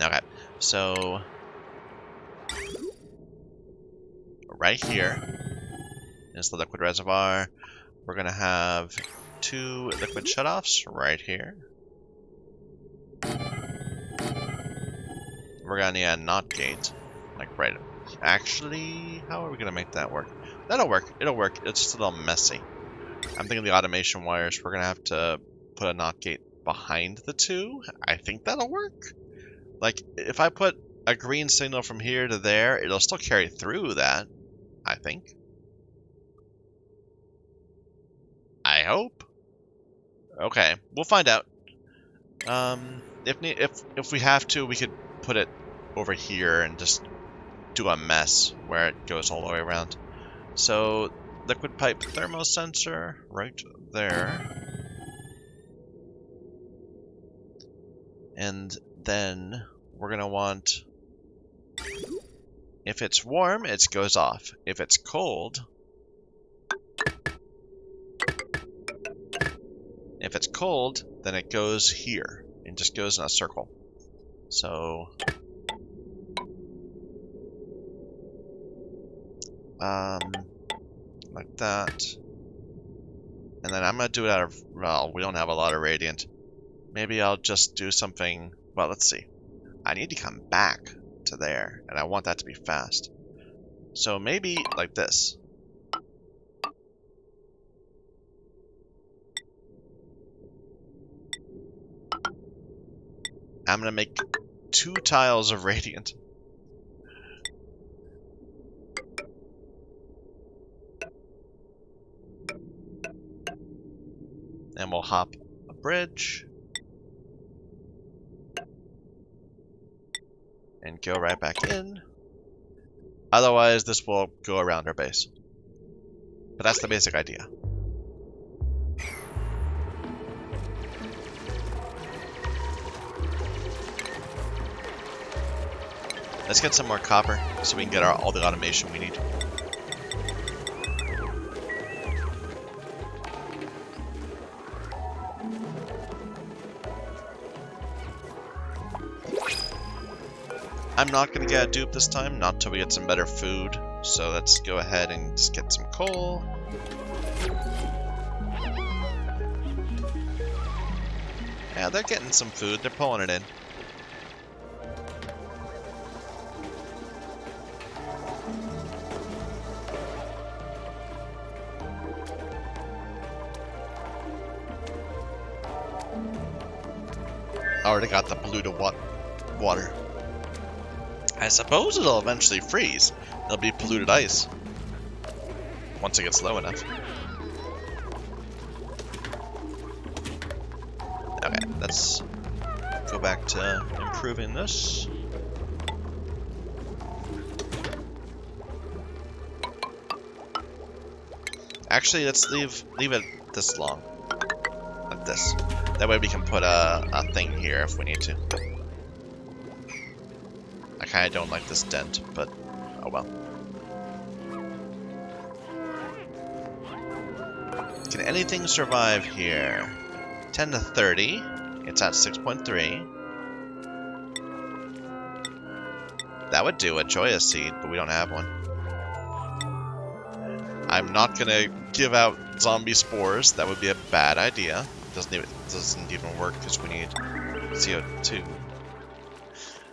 Okay, so right here is the liquid reservoir. We're gonna have 2 liquid shutoffs right here. We're gonna need a NOT gate, like right. Actually, how are we gonna make that work? That'll work. It'll work. It's just a little messy. I'm thinking the automation wires. We're gonna have to put a NOT gate behind the 2. I think that'll work. Like if I put a green signal from here to there, it'll still carry through that. I think. I hope. Okay, we'll find out. If we have to, we could put it over here and just do a mess where it goes all the way around. So, liquid pipe thermosensor right there. And then we're gonna want, if it's warm, it goes off. If it's cold, then it goes here and just goes in a circle. So, like that. And then I'm gonna do it out of, well, we don't have a lot of radiant. Maybe I'll just do something, well, let's see. I need to come back to there, and I want that to be fast. So maybe like this. I'm gonna make 2 tiles of radiant. And we'll hop a bridge. And go right back in. Otherwise, this will go around our base. But that's the basic idea. Let's get some more copper so we can get all the automation we need. I'm not going to get a dupe this time, not till we get some better food. So let's go ahead and just get some coal. Yeah, they're getting some food. They're pulling it in. I already got the blue to water. I suppose it'll eventually freeze. It'll be polluted ice. Once it gets low enough. Okay, let's go back to improving this. Actually, let's leave it this long. Like this. That way we can put a thing here if we need to. I kind of don't like this dent, but oh well. Can anything survive here? 10 to 30. It's at 6.3. That would do a joyous seed, but we don't have one. I'm not gonna give out zombie spores. That would be a bad idea. Doesn't even work because we need CO2.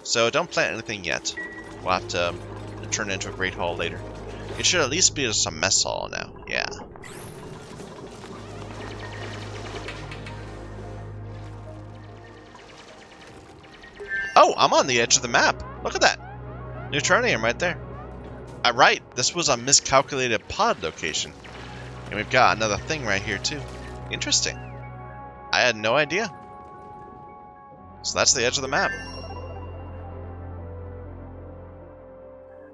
So don't plant anything yet. We'll have to turn it into a great hall later. It should at least be just a mess hall now. Yeah. Oh, I'm on the edge of the map. Look at that. Neutronium right there. Right, this was a miscalculated pod location. And we've got another thing right here too. Interesting. I had no idea. So that's the edge of the map.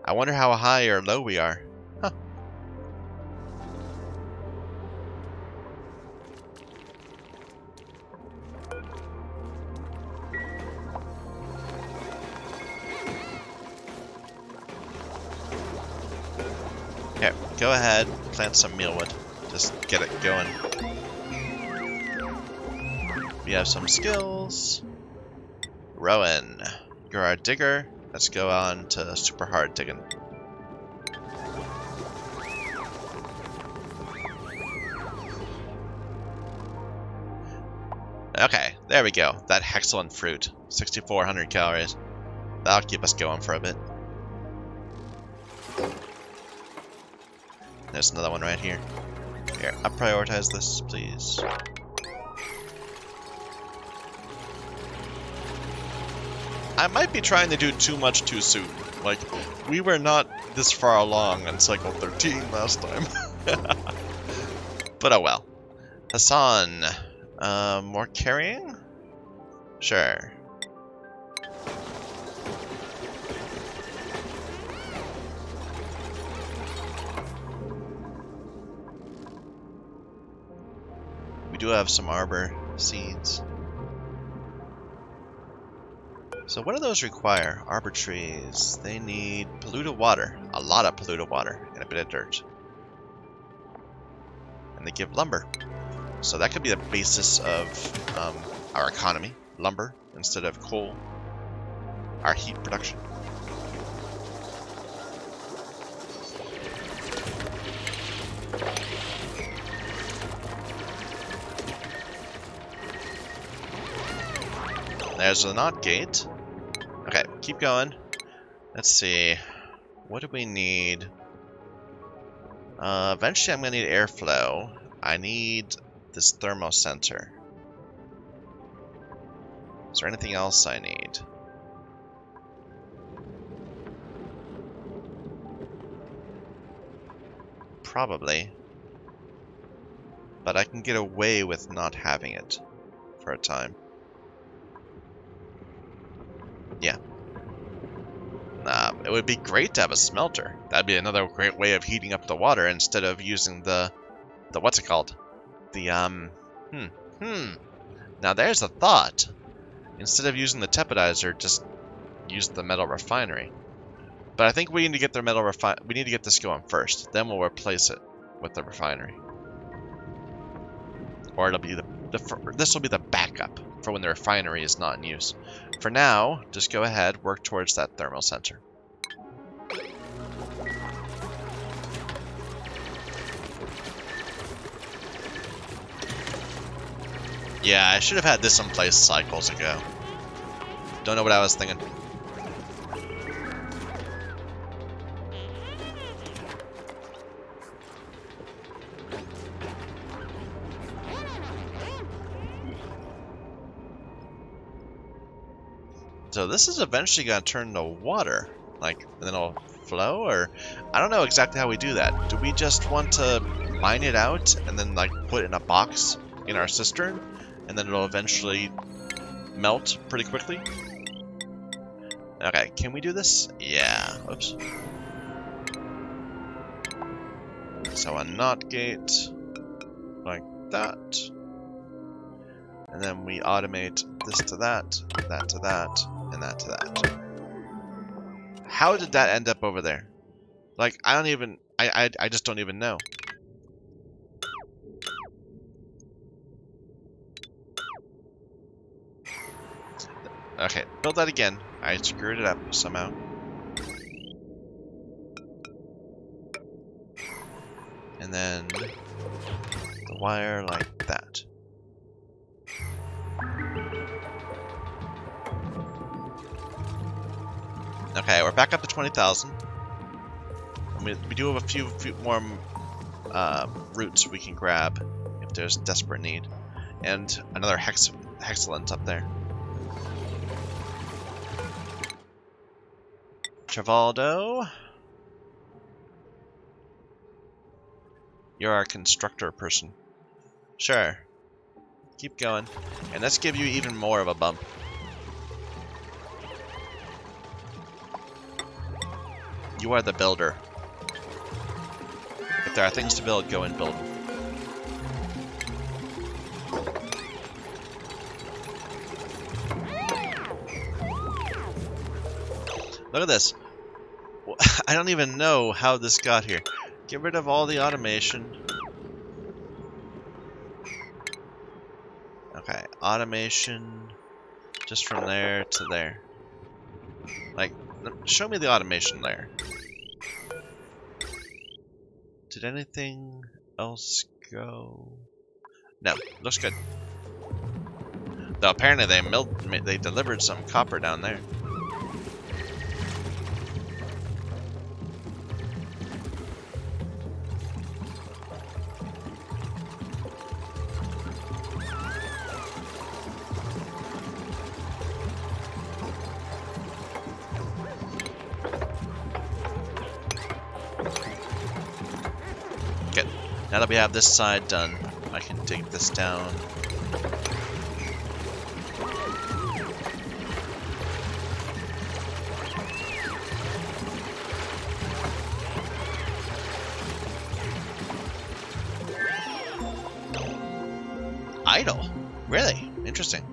I wonder how high or low we are. Huh. Here, go ahead, plant some mealwood. Just get it going. We have some skills. Rowan, you're our digger. Let's go on to super hard digging. Okay, there we go. That excellent fruit. 6,400 calories. That'll keep us going for a bit. There's another one right here. Here, I'll prioritize this, please. I might be trying to do too much too soon. Like, we were not this far along on cycle 13 last time. But oh well. Hassan, more carrying? Sure. We do have some arbor seeds. So what do those require? Arbor trees. They need polluted water. A lot of polluted water and a bit of dirt. And they give lumber. So that could be the basis of our economy. Lumber instead of coal. Our heat production. There's the knot gate. Okay, keep going. Let's see. What do we need? Eventually I'm going to need airflow. I need this thermal sensor. Is there anything else I need? Probably. But I can get away with not having it for a time. Yeah. It would be great to have a smelter. That'd be another great way of heating up the water instead of using the what's it called? The, Now there's a thought. Instead of using the tepodizer, just use the metal refinery. But I think we need to get the we need to get this going first. Then we'll replace it with the refinery. Or it'll be this will be the backup for when the refinery is not in use. For now, just go ahead, work towards that thermal sensor. Yeah, I should have had this in place cycles ago. Don't know what I was thinking. So this is eventually going to turn to water, like, and then it'll flow, or I don't know exactly how we do that. Do we just want to mine it out and then like put it in a box in our cistern, and then it'll eventually melt pretty quickly? Okay, can we do this? Yeah. Oops. So a knot gate, like that. And then we automate this to that, that to that, and that to that. How did that end up over there? Like, I don't even... I just don't even know. Okay, build that again. I screwed it up somehow. And then the wire like that. Okay, we're back up to 20,000. We do have a few more routes we can grab if there's desperate need. And another hexalent up there. Travaldo. You're our constructor person. Sure. Keep going. And let's give you even more of a bump. You are the builder. If there are things to build, go and build them. Look at this. I don't even know how this got here. Get rid of all the automation. Okay, automation just from there to there. Like, show me the automation there. Did anything else go? No, looks good. Though apparently they delivered some copper down there. Good. Now that we have this side done, I can dig this down. Idle? Really? Interesting.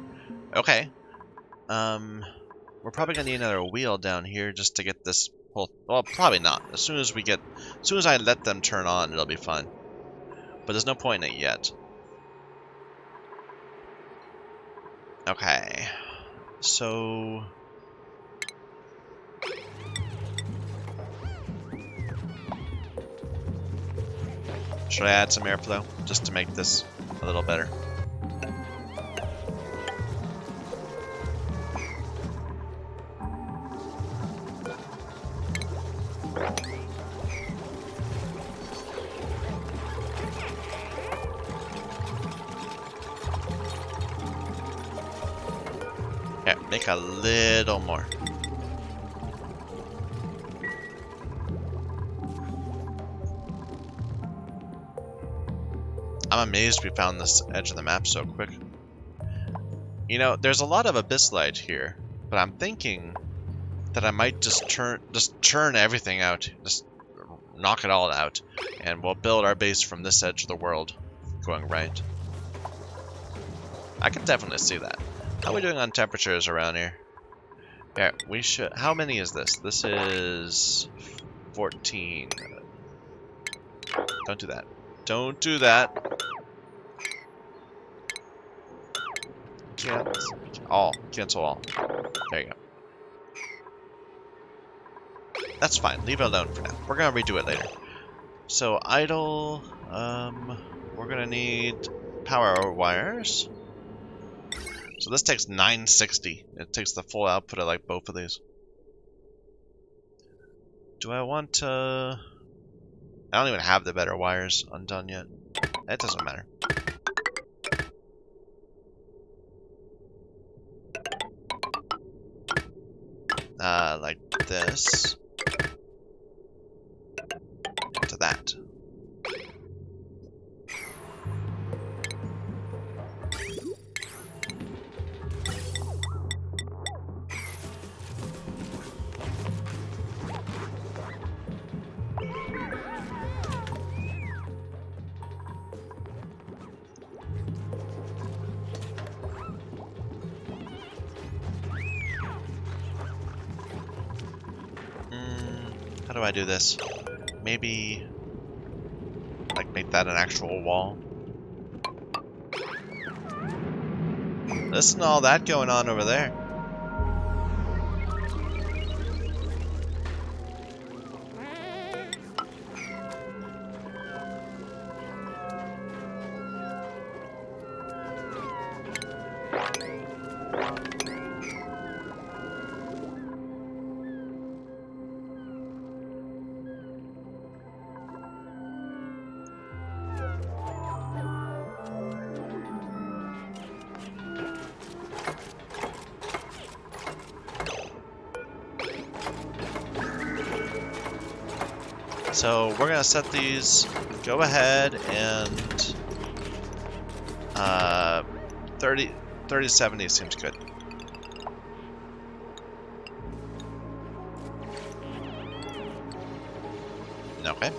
Okay. We're probably gonna need another wheel down here just to get this whole. Well, probably not. As soon as I let them turn on, it'll be fine. But there's no point in it yet. Okay. So. Should I add some airflow just to make this a little better? Yeah, make a little more. I'm amazed we found this edge of the map so quick. You know, there's a lot of abyssite here, but I'm thinking that I might just churn everything out, just knock it all out, and we'll build our base from this edge of the world, going right. I can definitely see that. How are we doing on temperatures around here? Yeah, we should. How many is this? This is 14. Don't do that. Don't do that. Cancel all. There you go. That's fine. Leave it alone for now. We're gonna redo it later. So idle. We're gonna need power wires. So this takes 960. It takes the full output of like both of these. Do I want to? I don't even have the better wires undone yet. That doesn't matter. Like this. To that. How do I do this? Maybe, like, make that an actual wall. Listen to all that going on over there. So we're gonna set these. Go ahead and 30 to 70 seems good. Okay.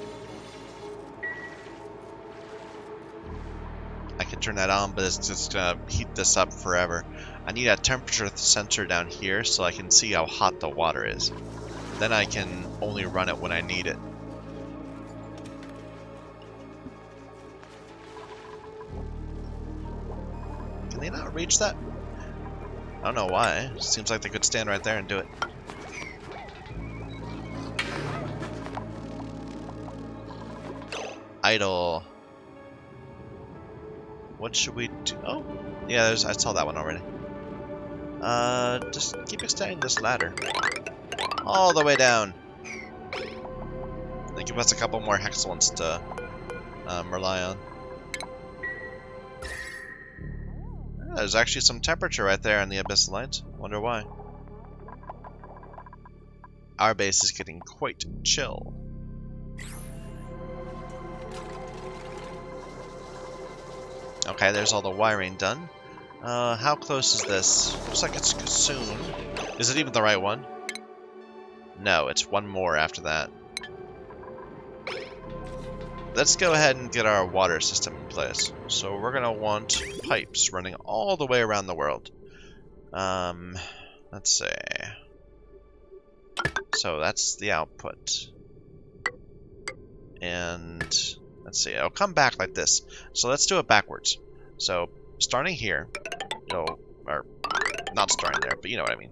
I can turn that on, but it's just gonna heat this up forever. I need a temperature sensor down here so I can see how hot the water is. Then I can only run it when I need it. Can they not reach that? I don't know why. Seems like they could stand right there and do it. Idle. What should we do? Oh, yeah, I saw that one already. Just keep extending this ladder. All the way down. They give us a couple more hexalents to rely on. There's actually some temperature right there in the Abyssal Light. Wonder why. Our base is getting quite chill. Okay, there's all the wiring done. How close is this? Looks like it's soon. Is it even the right one? No, it's one more after that. Let's go ahead and get our water system in place. So we're going to want pipes running all the way around the world. Let's see. So that's the output. And let's see, it'll come back like this. So let's do it backwards. So starting here, or not starting there, but you know what I mean.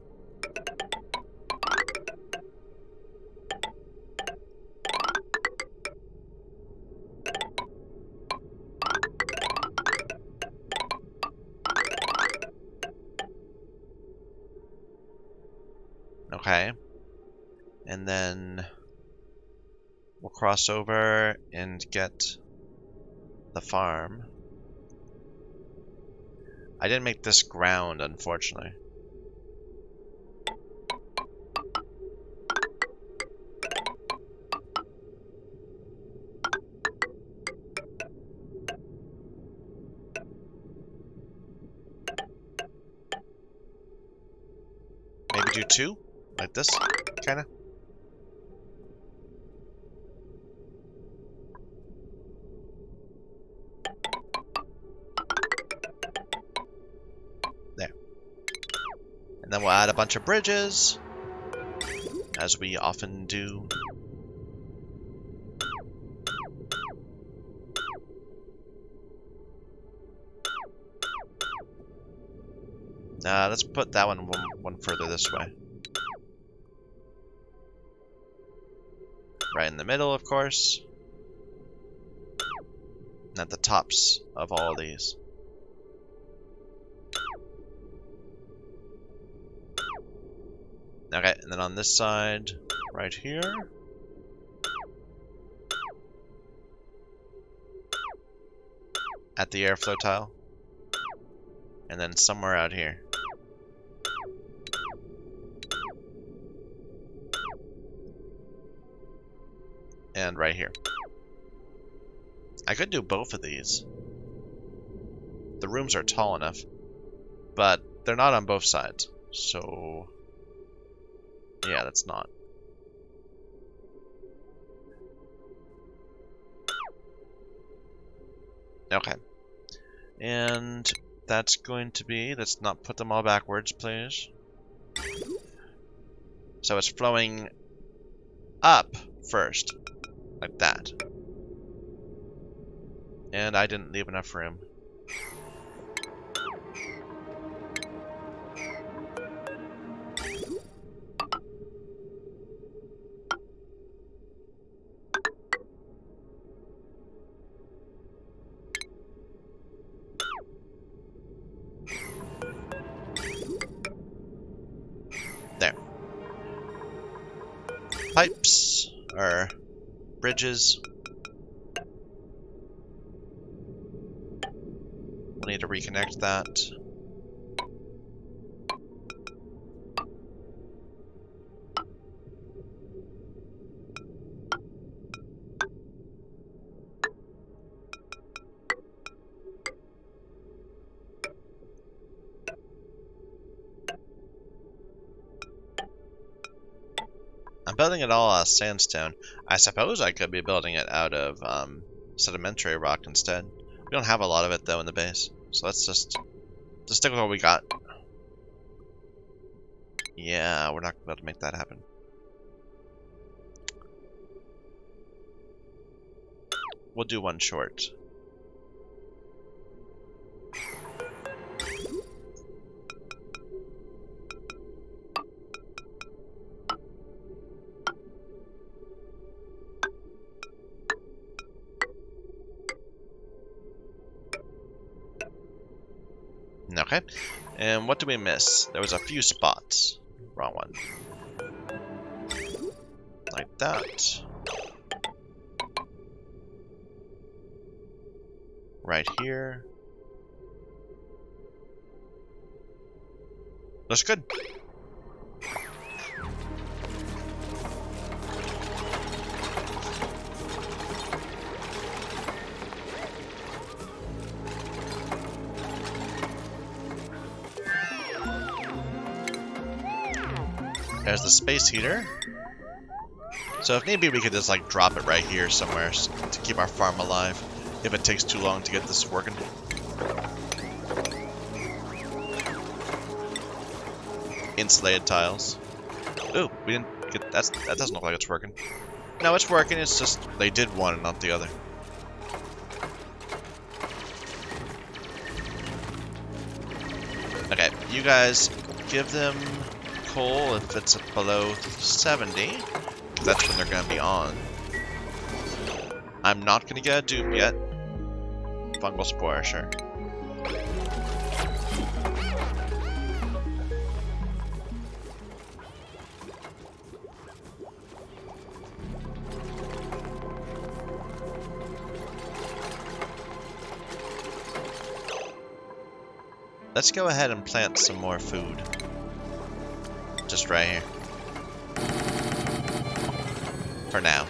Okay. And then we'll cross over and get the farm. I didn't make this ground, unfortunately. Maybe do two? Like this? Kinda? There. And then we'll add a bunch of bridges, as we often do. Let's put that one further this way. Right in the middle, of course. And at the tops of all of these. Okay, and then on this side, right here. At the airflow tile. And then somewhere out here. And right here. I could do both of these. The rooms are tall enough. But they're not on both sides. So yeah, that's not. Okay. And that's going to be, let's not put them all backwards, please. So it's flowing up first, like that. And I didn't leave enough room. There. Pipes, or bridges. We'll need to reconnect that. building it all out of sandstone. I suppose I could be building it out of sedimentary rock instead. We don't have a lot of it though in the base, so let's just stick with what we got. Yeah, we're not going to be able to make that happen. We'll do one short. Okay, and what did we miss? There was a few spots. Wrong one. Like that. Right here. Looks good. There's the space heater. So if need be, we could just like drop it right here somewhere to keep our farm alive if it takes too long to get this working. Insulated tiles. Ooh, we didn't get that doesn't look like it's working. No, it's working, it's just they did one and not the other. Okay, you guys give them coal if it's below 70. That's when they're going to be on. I'm not going to get a dupe yet. Fungal spore, sure. Let's go ahead and plant some more food. Just right here. For now.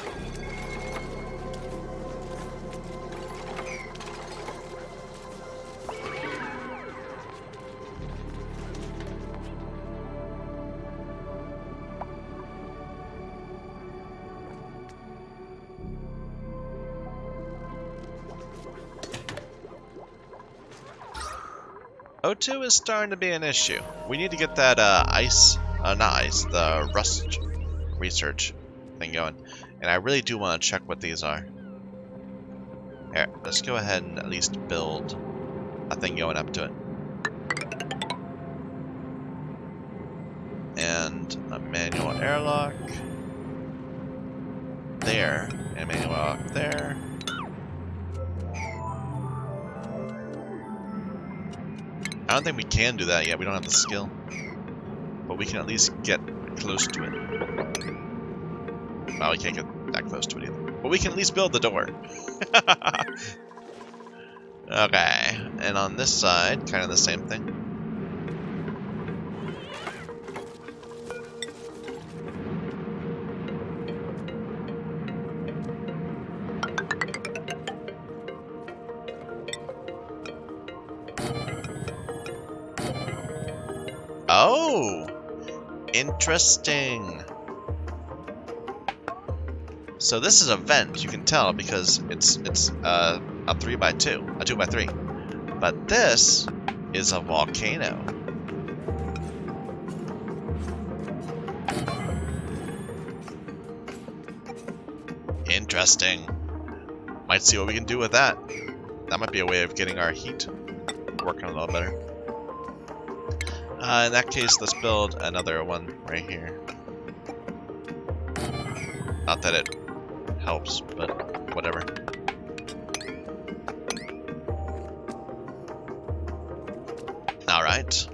O2 is starting to be an issue. We need to get that the rust research thing going. And I really do want to check what these are. Here, let's go ahead and at least build a thing going up to it. And a manual airlock. There. And a manual airlock there. I don't think we can do that yet. We don't have the skill. But we can at least get close to it. Well, we can't get that close to it either. But we can at least build the door. Okay. And on this side, kind of the same thing. Oh! Interesting. So this is a vent, you can tell, because it's a 3x2, a 2x3. But this is a volcano. Interesting. Might see what we can do with that. That might be a way of getting our heat working a little better. In that case, let's build another one right here. Not that it helps, but whatever. Alright.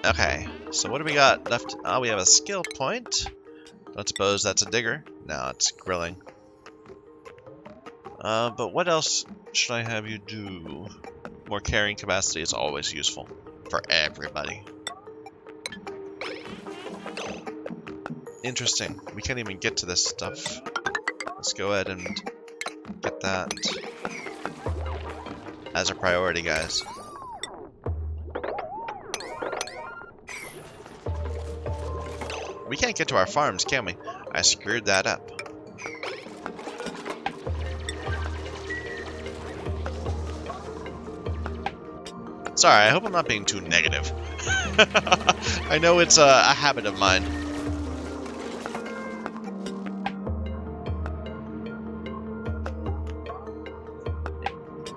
Okay, so what do we got left? Oh, we have a skill point. Don't suppose that's a digger. No, it's grilling. But what else should I have you do? More carrying capacity is always useful for everybody. Interesting. We can't even get to this stuff. Let's go ahead and get that as a priority, guys. We can't get to our farms, can we? I screwed that up. Sorry, I hope I'm not being too negative. I know it's a habit of mine.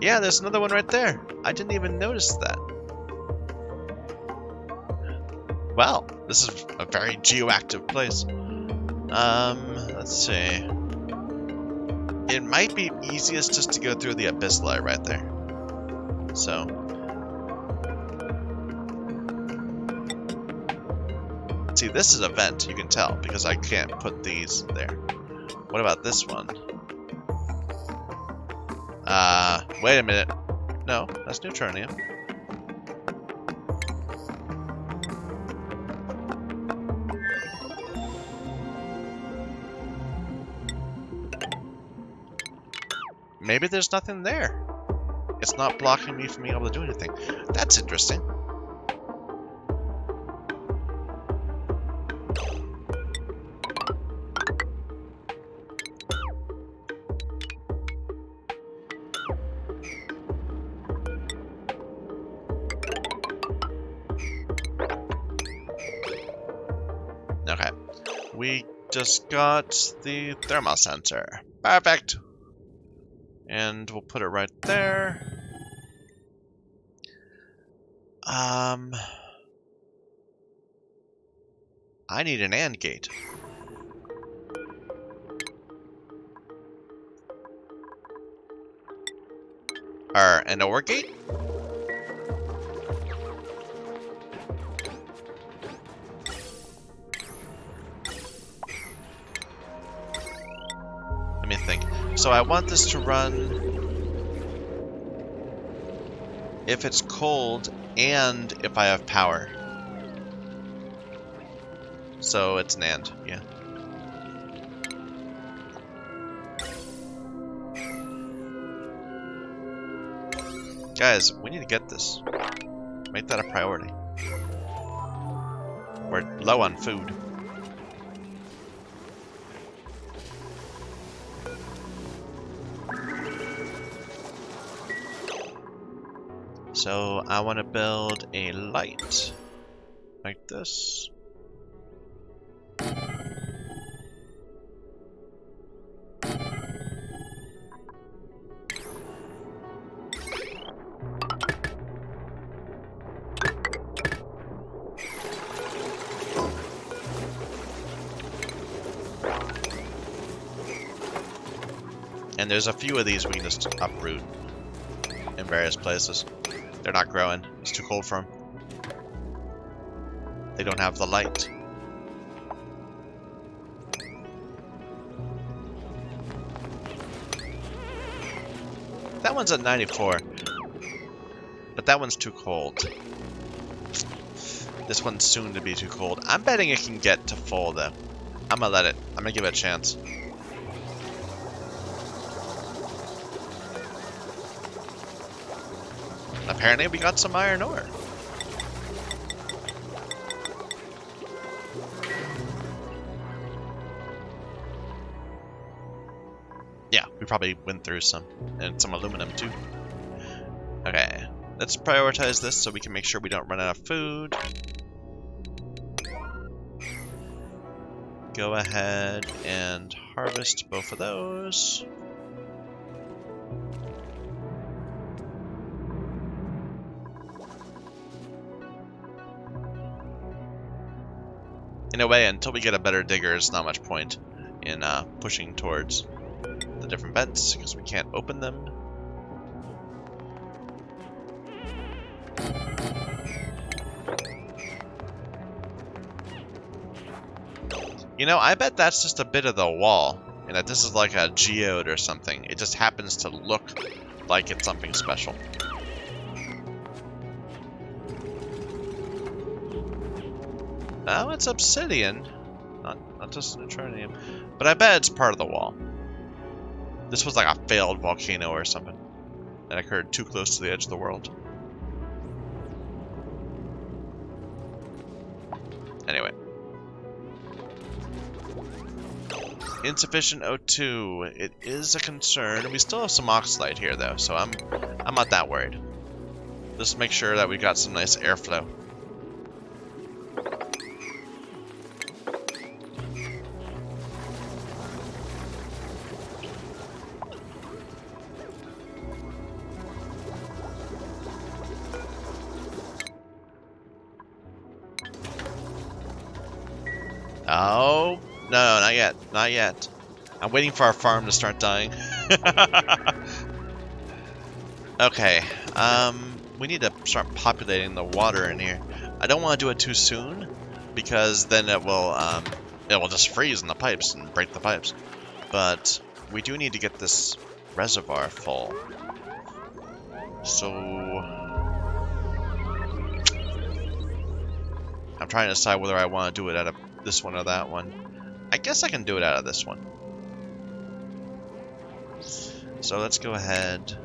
Yeah, there's another one right there. I didn't even notice that. Wow, this is a very geoactive place. Let's see. It might be easiest just to go through the abyss layer right there. So. See, this is a vent, you can tell, because I can't put these there. What about this one? Wait a minute. No, that's neutronium. Maybe there's nothing there. It's not blocking me from being able to do anything. That's interesting. Okay. We just got the thermal sensor. Perfect. And we'll put it right there. I need an AND gate. Or an OR gate? Let me think. So I want this to run if it's cold and if I have power. So it's an AND, yeah. Guys, we need to get this. Make that a priority. We're low on food. So I want to build a light like this. And there's a few of these we can just uproot in various places. They're not growing. It's too cold for them. They don't have the light. That one's at 94. But that one's too cold. This one's soon to be too cold. I'm betting it can get to full though. I'm gonna let it. I'm gonna give it a chance. Apparently we got some iron ore. Yeah, we probably went through some. And some aluminum too. Okay, let's prioritize this so we can make sure we don't run out of food. Go ahead and harvest both of those. In a way, until we get a better digger, there's not much point in pushing towards the different vents, because we can't open them. You know, I bet that's just a bit of the wall, and that this is like a geode or something. It just happens to look like it's something special. Oh, it's obsidian. Not just neutronium. But I bet it's part of the wall. This was like a failed volcano or something that occurred too close to the edge of the world. Anyway. Insufficient O2. It is a concern. We still have some oxalate here, though, so I'm not that worried. Just make sure that we got some nice airflow. Oh, no, not yet. Not yet. I'm waiting for our farm to start dying. Okay, we need to start populating the water in here. I don't want to do it too soon, because then it will just freeze in the pipes and break the pipes. But we do need to get this reservoir full. So I'm trying to decide whether I want to do it out of this one or that one. I guess I can do it out of this one. So let's go ahead.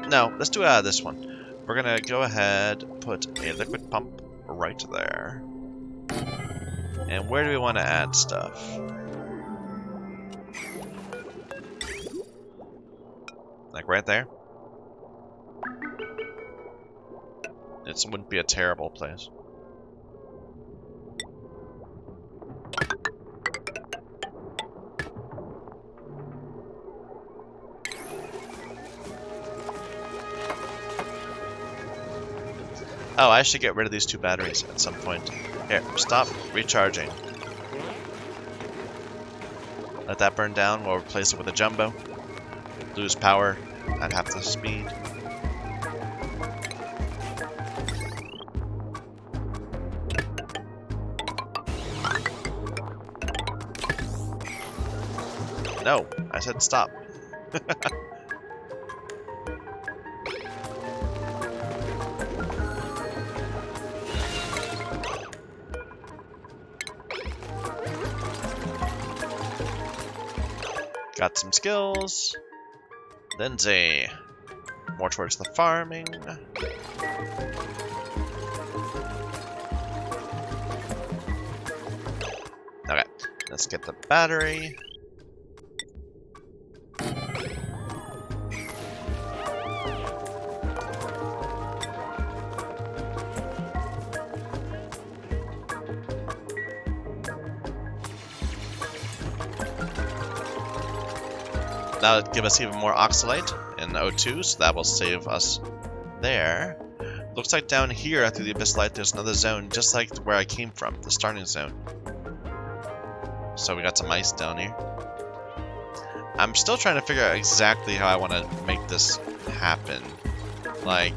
No, let's do it out of this one. We're gonna go ahead, put a liquid pump right there. And where do we want to add stuff? Like right there? It wouldn't be a terrible place. Oh, I should get rid of these 2 batteries at some point. Here, stop recharging. Let that burn down. We'll replace it with a jumbo. Lose power at half the speed. No, I said stop. Got some skills. Lindsay. More towards the farming. Okay, let's get the battery. That'll give us even more oxalate and O2, so that will save us there. Looks like down here through the abyss light there's another zone just like where I came from, the starting zone. So we got some ice down here. I'm still trying to figure out exactly how I want to make this happen. Like,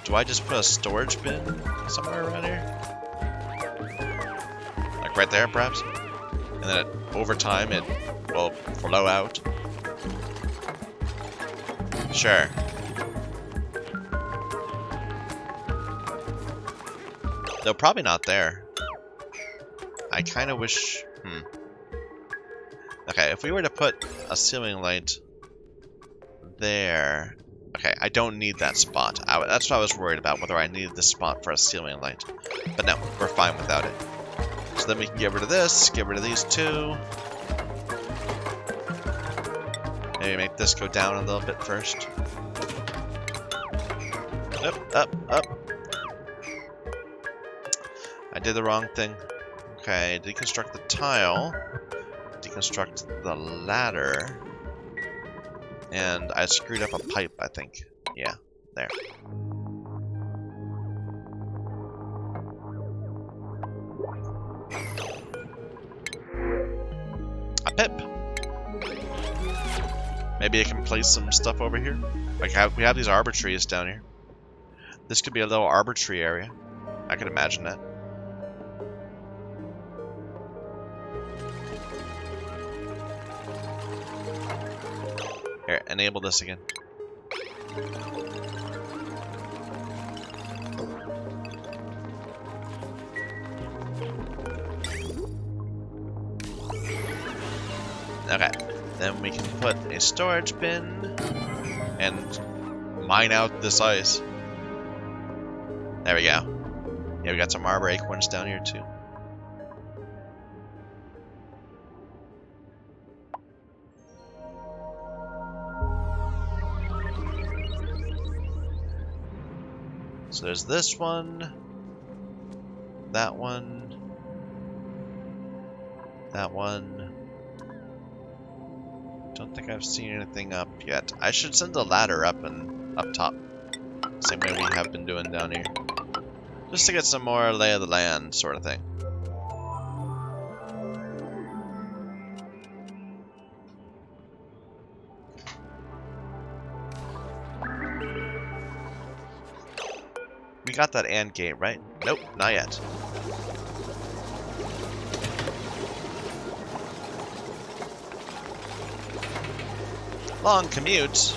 do I just put a storage bin somewhere around here? Like right there, perhaps? And then over time it will flow out. Sure. Though probably not there. I kind of wish... Okay, if we were to put a ceiling light there... Okay, I don't need that spot. That's what I was worried about, whether I needed this spot for a ceiling light. But no, we're fine without it. So then we can get rid of this, get rid of these 2. Maybe make this go down a little bit first. Up. I did the wrong thing. Okay, deconstruct the tile. Deconstruct the ladder. And I screwed up a pipe, I think. Yeah, there. A pip! Maybe I can place some stuff over here. Like we have these arbor trees down here. This could be a little arbor tree area. I could imagine that. Here, enable this again. Okay, then we can put a storage bin and mine out this ice. There we go. Yeah, we got some arbor acorns down here too. So there's this one, that one, that one. Don't think I've seen anything up yet. I should send a ladder up and up top. Same way we have been doing down here. Just to get some more lay of the land sort of thing. We got that AND gate, right? Nope, not yet. Long commute.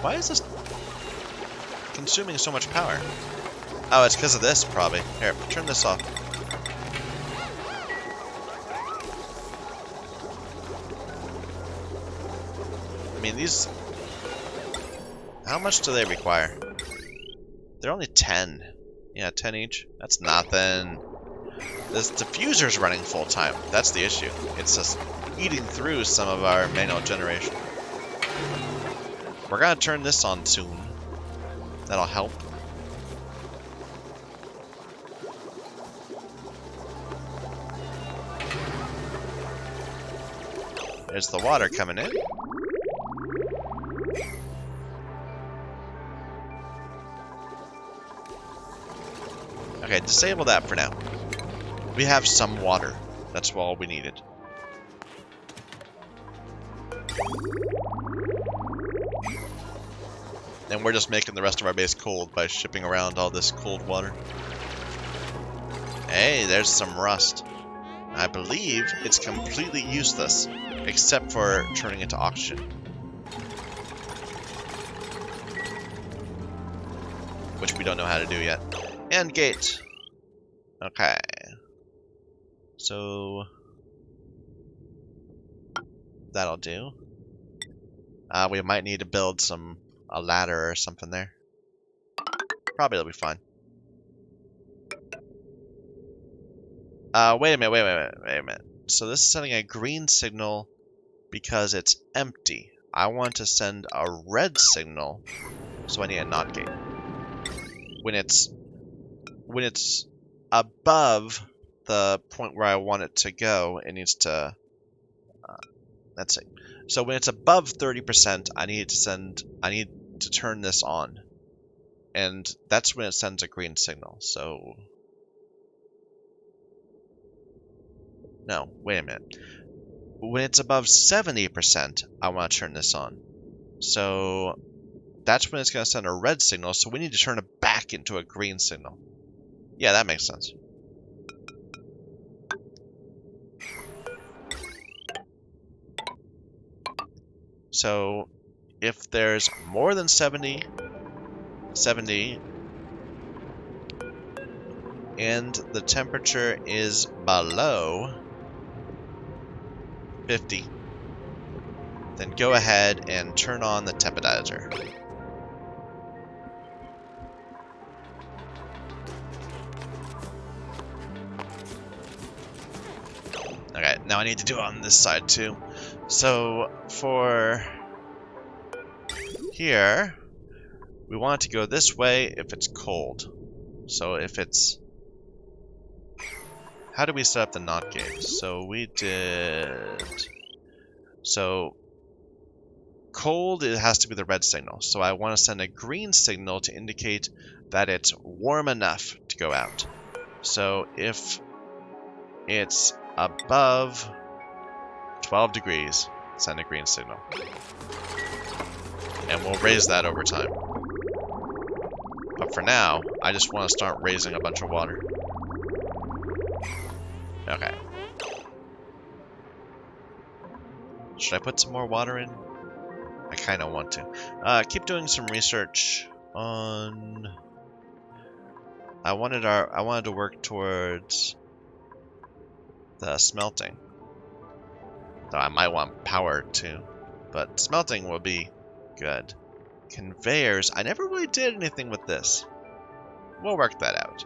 Why is this consuming so much power? Oh, it's because of this, probably. Here, turn this off. I mean, these... How much do they require? They're only 10. Yeah, 10 each. That's nothing. This diffuser's running full time. That's the issue. It's just eating through some of our manual generation. We're gonna turn this on soon. That'll help. There's the water coming in. Okay, disable that for now. We have some water. That's all we needed. And we're just making the rest of our base cold by shipping around all this cold water. Hey, there's some rust. I believe it's completely useless, except for turning into oxygen. Which we don't know how to do yet. And gate. Okay. So... that'll do. We might need to build a ladder or something there. Probably it'll be fine. Wait a minute. So this is sending a green signal because it's empty. I want to send a red signal, so I need a NOT gate. When it's above the point where I want it to go, it needs to... let's see. So when it's above 30%, I need to turn this on. And that's when it sends a green signal. So... no, wait a minute. When it's above 70%, I want to turn this on. So that's when it's going to send a red signal, so we need to turn it back into a green signal. Yeah, that makes sense. So if there's more than 70, and the temperature is below 50, then go ahead and turn on the tempedizer. Okay, now I need to do it on this side too. So for here, we want it to go this way if it's cold. So if it's... how do we set up the NOT gate? So we did... so cold, it has to be the red signal. So I want to send a green signal to indicate that it's warm enough to go out. So if it's above 12 degrees, send a green signal. And we'll raise that over time. But for now, I just want to start raising a bunch of water. Okay. Should I put some more water in? I kind of want to. Keep doing some research on... I wanted to work towards the smelting. Though I might want power too. But smelting will be good. Conveyors, I never really did anything with this. We'll work that out.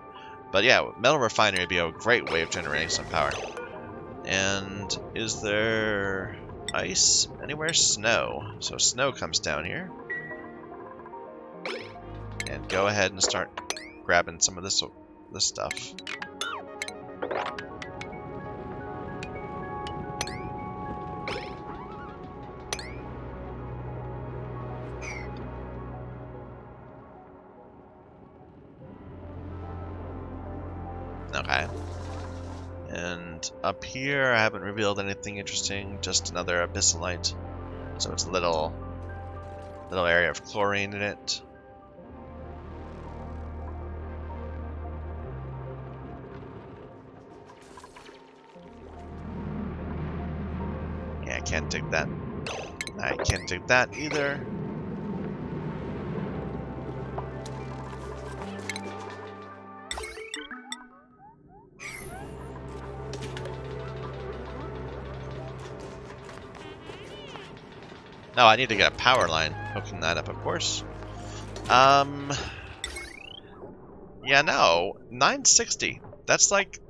But yeah, metal refinery would be a great way of generating some power. And is there ice anywhere? Snow. So snow comes down here. And go ahead and start grabbing some of this stuff. Okay. And up here, I haven't revealed anything interesting, just another abyssalite. So it's a little area of chlorine in it. Yeah, I can't dig that. I can't dig that either. No, I need to get a power line hooking that up, of course. Yeah, no, 960. That's like,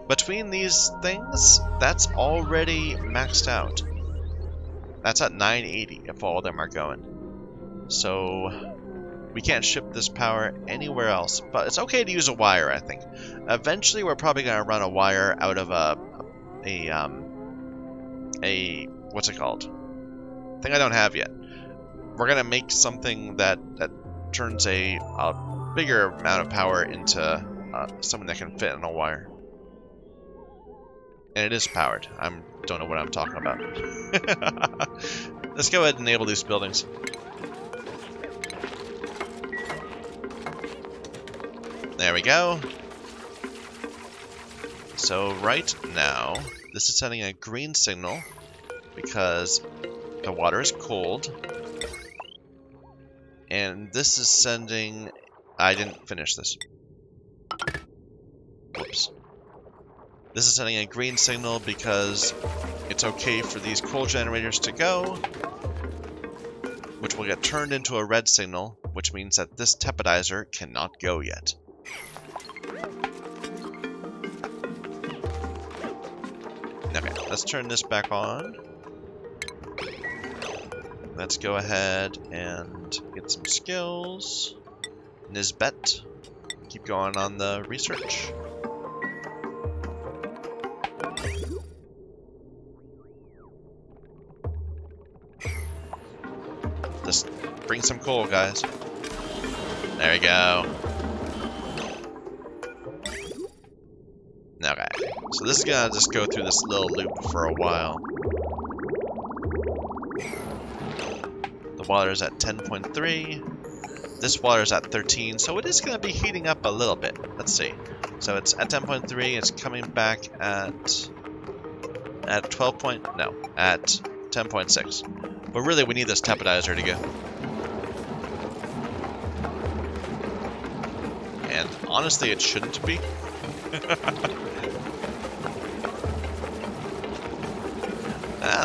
between these things, that's already maxed out. That's at 980 if all of them are going. So we can't ship this power anywhere else, but it's okay to use a wire, I think. Eventually, we're probably going to run a wire out of a what's it called? Thing I don't have yet. We're going to make something that turns a bigger amount of power into something that can fit in a wire. And it is powered. I don't know what I'm talking about. Let's go ahead and enable these buildings. There we go. So right now, this is sending a green signal because the water is cold. And this is sending... I didn't finish this. Whoops. This is sending a green signal because it's okay for these coal generators to go, which will get turned into a red signal, which means that this tepodizer cannot go yet. Okay, let's turn this back on. Let's go ahead and get some skills. Nisbet. Keep going on the research. Just bring some coal, guys. There we go. Okay, so this is gonna just go through this little loop for a while. The water's at 10.3. This water's at 13, so it is gonna be heating up a little bit. Let's see. So it's at 10.3. It's coming back at 12 point. No, at 10.6. But really, we need this tepodizer to go. And honestly, it shouldn't be.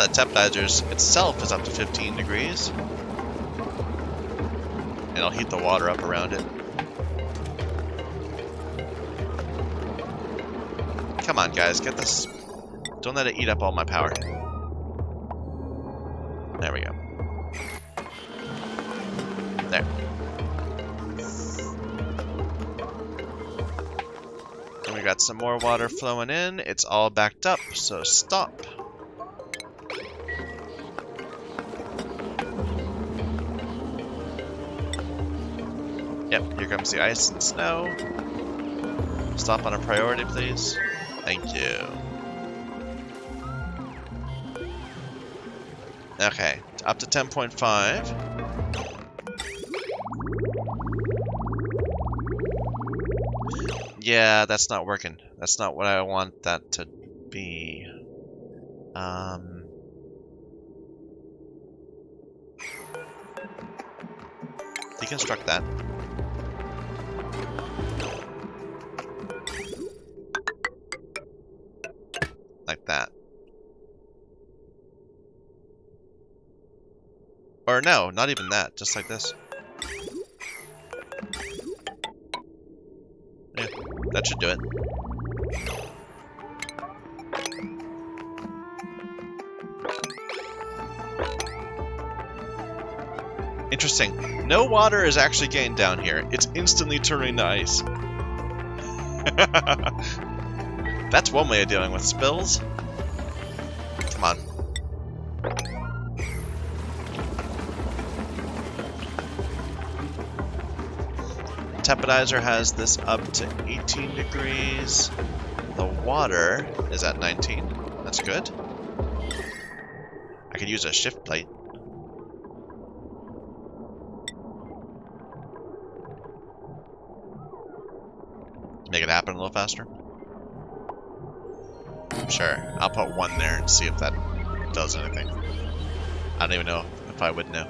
The tepodizer itself is up to 15 degrees. And I'll heat the water up around it. Come on, guys, get this. Don't let it eat up all my power. There we go. There. And we got some more water flowing in. It's all backed up, so stop. Yep, here comes the ice and snow. Stop on a priority, please. Thank you. Okay, up to 10.5. Yeah, that's not working. That's not what I want that to be. Deconstruct that. Like that. Or no, not even that. Just like this. Yeah, that should do it. Interesting. No water is actually getting down here. It's instantly turning to ice. That's one way of dealing with spills. Come on. Tempedizer has this up to 18 degrees. The water is at 19. That's good. I could use a shift plate. Make it happen a little faster. Sure, I'll put one there and see if that does anything. I don't even know if I would know.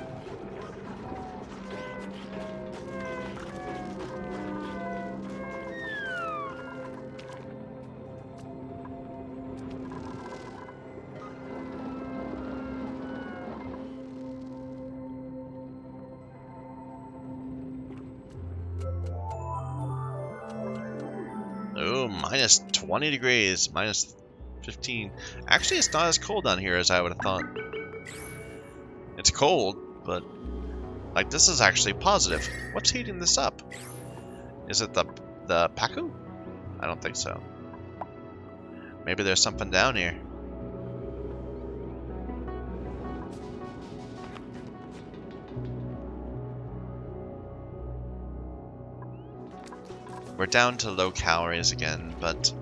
Oh, minus 20 degrees, minus 15. Actually, it's not as cold down here as I would have thought. It's cold, but like this is actually positive. What's heating this up? Is it the Pacu? I don't think so. Maybe there's something down here. We're down to low calories again, but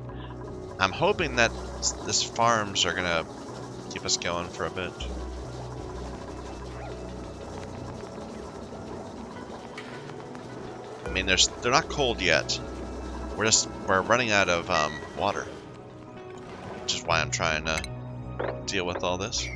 I'm hoping that this farms are gonna keep us going for a bit. I mean, they're not cold yet. We're running out of water, which is why I'm trying to deal with all this.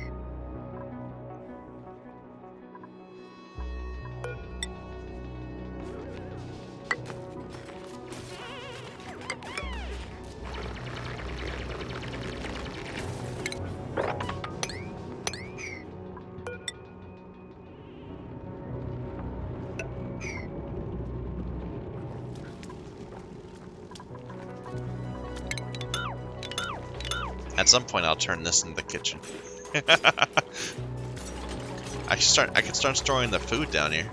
At some point, I'll turn this into the kitchen. I could start storing the food down here.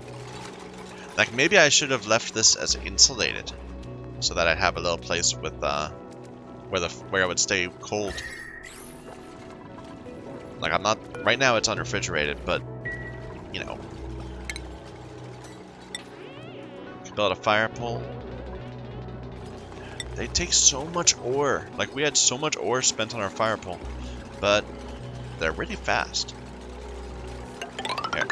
Like maybe I should have left this as insulated, so that I'd have a little place with where it would stay cold. Like I'm not right now. It's unrefrigerated, but you know, build a fire pole. They take so much ore. Like, we had so much ore spent on our fire pole. But they're really fast. Here.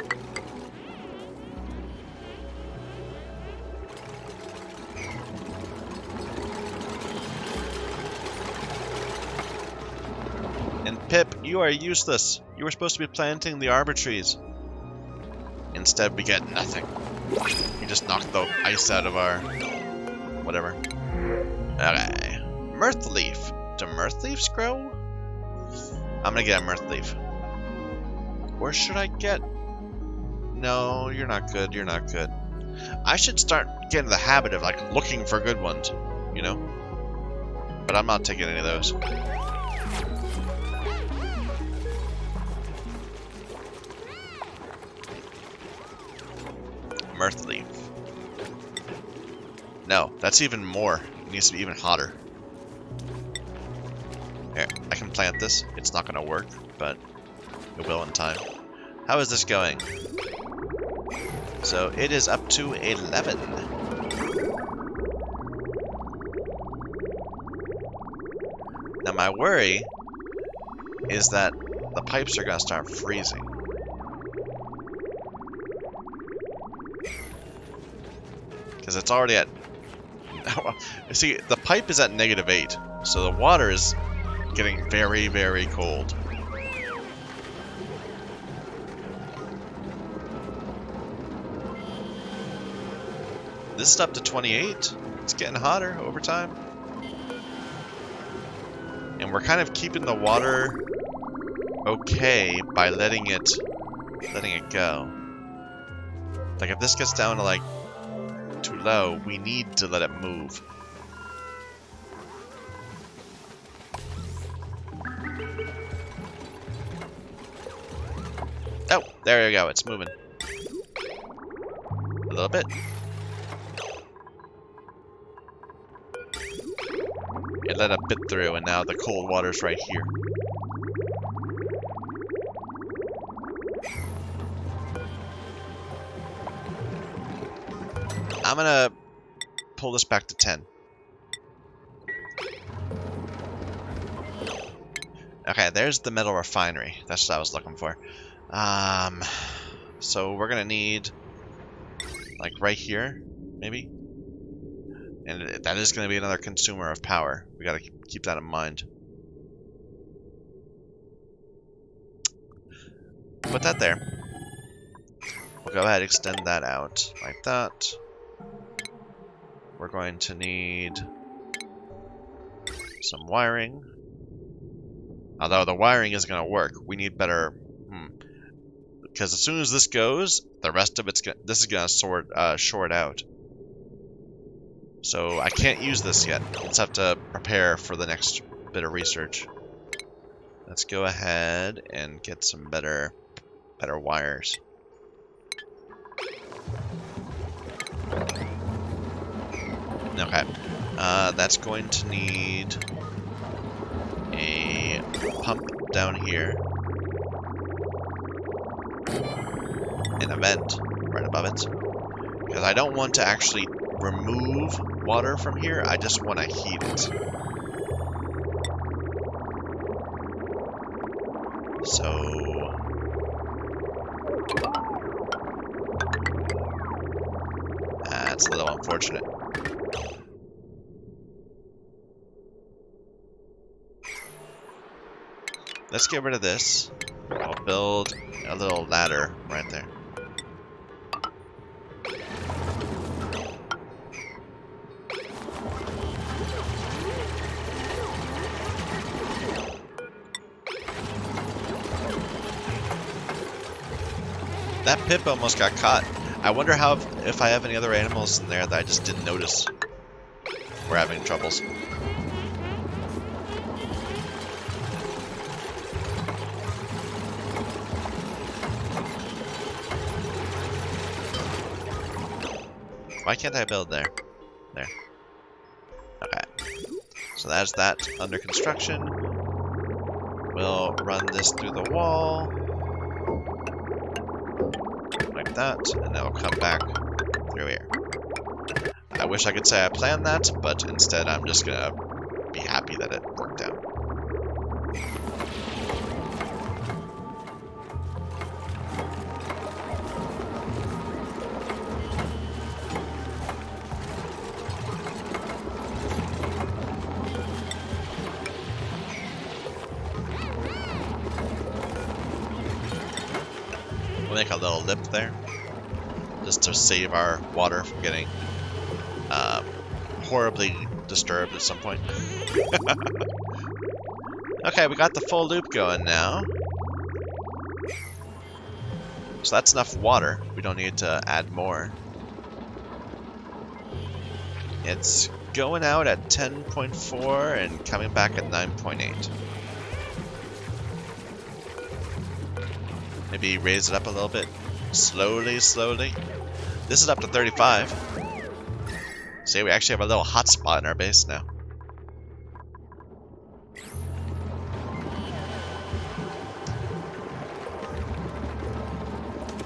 And Pip, you are useless. You were supposed to be planting the arbor trees. Instead, we get nothing. You just knocked the ice out of our... whatever. Okay. Mirth leaf. Do mirth leaves grow? I'm gonna get a mirth leaf. Where should I get? No, you're not good. You're not good. I should start getting the habit of like looking for good ones, you know? But I'm not taking any of those. Mirth leaf. No, that's even more. It needs to be even hotter. Here, I can plant this. It's not going to work, but it will in time. How is this going? So it is up to 11. Now my worry is that the pipes are going to start freezing. Because it's already at... See, the pipe is at -8, so the water is getting very, very cold. This is up to 28. It's getting hotter over time. And we're kind of keeping the water okay by letting it go. Like, if this gets down to, like, too low, we need to let it move. Oh, there you go. It's moving. A little bit. It let a bit through, and now the cold water's right here. I'm gonna pull this back to 10. Okay, there's the metal refinery. That's what I was looking for. So we're gonna need, like, right here, maybe? And that is gonna be another consumer of power. We gotta keep that in mind. Put that there. We'll go ahead and extend that out like that. We're going to need some wiring. Although the wiring isn't going to work, we need better. Because as soon as this goes, the rest of this is going to short out. So I can't use this yet. Let's have to prepare for the next bit of research. Let's go ahead and get some better wires. Okay, that's going to need a pump down here and a vent right above it, because I don't want to actually remove water from here, I just want to heat it. So that's a little unfortunate. Let's get rid of this. I'll build a little ladder right there. That pip almost got caught. I wonder if I have any other animals in there that I just didn't notice. We're having troubles. Why can't I build there? There. Okay. So that's that under construction. We'll run this through the wall. Like that. And then we'll come back through here. I wish I could say I planned that, but instead I'm just gonna be happy that it worked out. We'll make a little lip there, just to save our water from getting horribly disturbed at some point. Okay, we got the full loop going now. So that's enough water. We don't need to add more. It's going out at 10.4 and coming back at 9.8. Maybe raise it up a little bit. Slowly, slowly. This is up to 35. See, we actually have a little hot spot in our base now.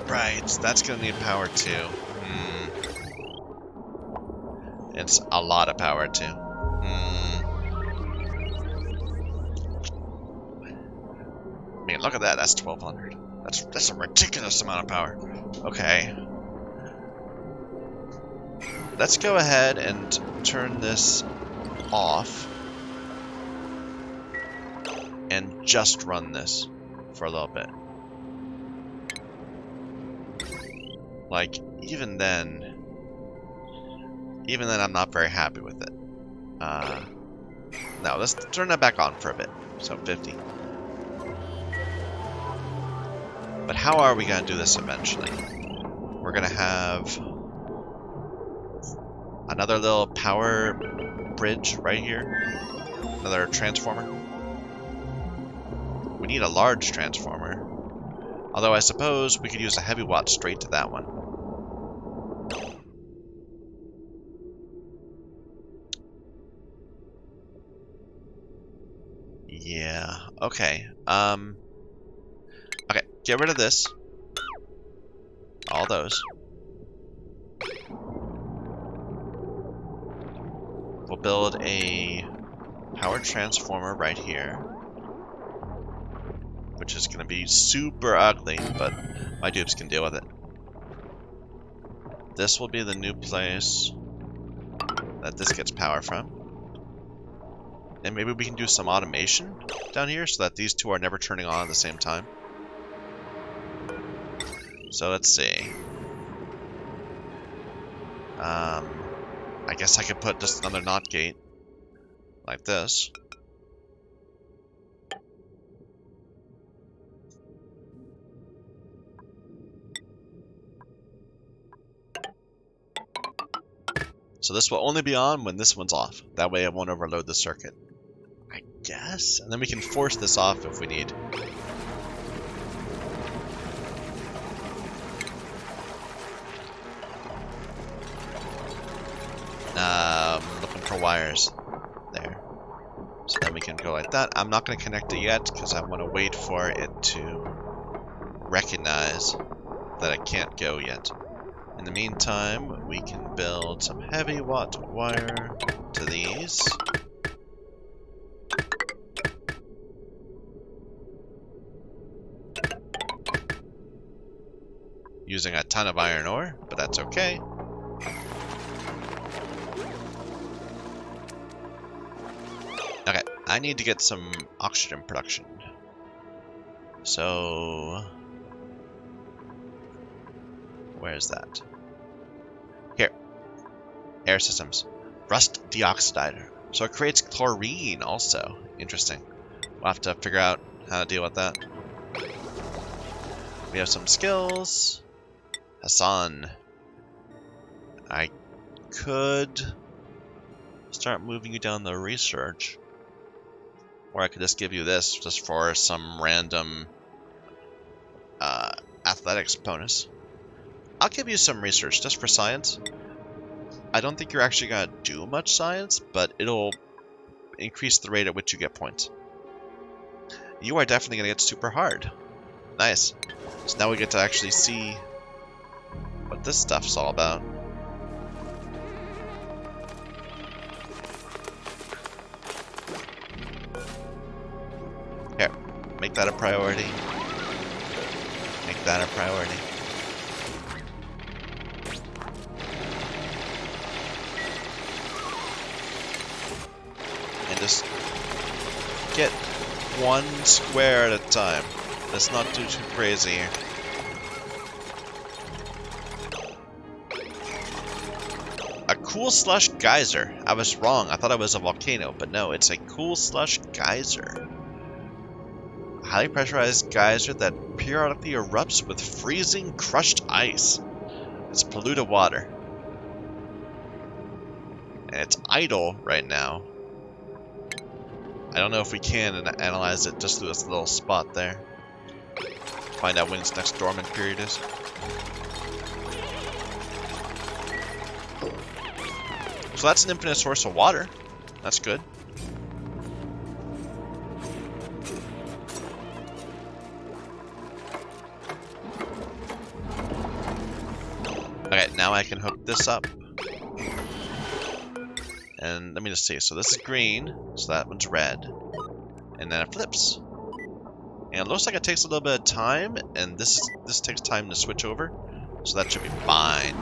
Right, that's gonna need power too. It's a lot of power too. I mean, look at that, that's 1200. That's a ridiculous amount of power. Okay. Let's go ahead and turn this off and just run this for a little bit. Like, even then I'm not very happy with it. No, let's turn that back on for a bit. So 50. But how are we going to do this eventually? We're we're gonna have another little power bridge right here. Another transformer. We need a large transformer. Although I suppose we could use a heavy watt straight to that one. Yeah, okay. Okay, get rid of this. All those. We'll build a power transformer right here, which is going to be super ugly, but my dupes can deal with it. This will be the new place that this gets power from. And maybe we can do some automation down here so that these two are never turning on at the same time. So let's see. I guess I could put just another NOT gate like this. So this will only be on when this one's off. That way it won't overload the circuit. I guess? And then we can force this off if we need. Looking for wires there. So then we can go like that. I'm not going to connect it yet because I want to wait for it to recognize that I can't go yet. In the meantime, we can build some heavy watt wire to these. Using a ton of iron ore, but that's okay. Okay, I need to get some oxygen production. So, where's that? Here. Air systems. Rust deoxidizer. So it creates chlorine also. Interesting. We'll have to figure out how to deal with that. We have some skills. Hassan. I could start moving you down the research. Or I could just give you this just for some random athletics bonus. I'll give you some research just for science. I don't think you're actually going to do much science, but it'll increase the rate at which you get points. You are definitely going to get super hard. Nice. So now we get to actually see what this stuff's all about. Here, make that a priority. Make that a priority. And just get one square at a time. Let's not do too crazy here. A cool slush geyser. I was wrong. I thought it was a volcano, but no, it's a cool slush geyser. A highly pressurized geyser that periodically erupts with freezing crushed ice. It's polluted water. And it's idle right now. I don't know if we can analyze it just through this little spot there. Find out when its next dormant period is. So that's an infinite source of water. That's good. Okay, now I can hook this up. And let me just see. So this is green, so that one's red. And then it flips. And it looks like it takes a little bit of time, and this takes time to switch over. So that should be fine.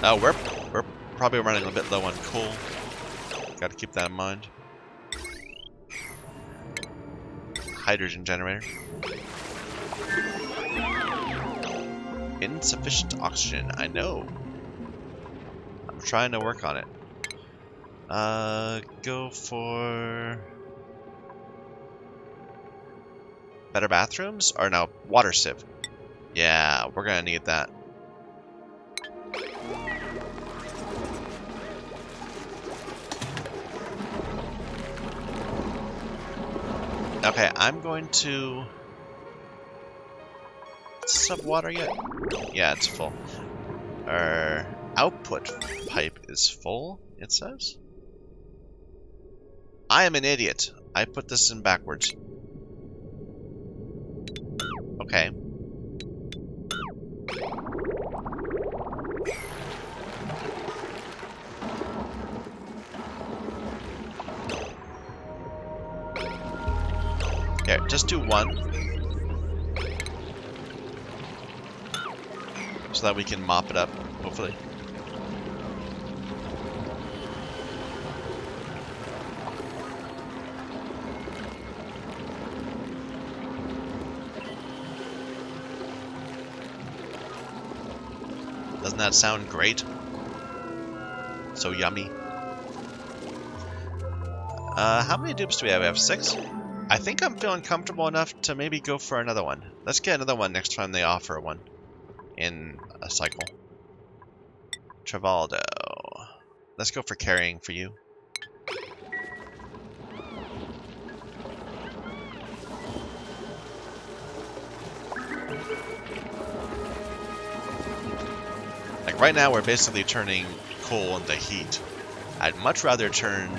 Oh, we're probably running a bit low on coal. Got to keep that in mind. Hydrogen generator. Insufficient oxygen, I know. I'm trying to work on it. Go for... better bathrooms? Or no, water sieve. Yeah, we're gonna need that. Okay, I'm going to... Sub water yet? Yeah, it's full. Our output pipe is full, it says. I am an idiot. I put this in backwards. Okay. Here, just do one. So that we can mop it up, hopefully. Doesn't that sound great? So yummy. How many dupes do we have? We have 6? I think I'm feeling comfortable enough to maybe go for another one. Let's get another one next time they offer one in a cycle. Travaldo. Let's go for carrying for you. Like right now we're basically turning coal into heat. I'd much rather turn,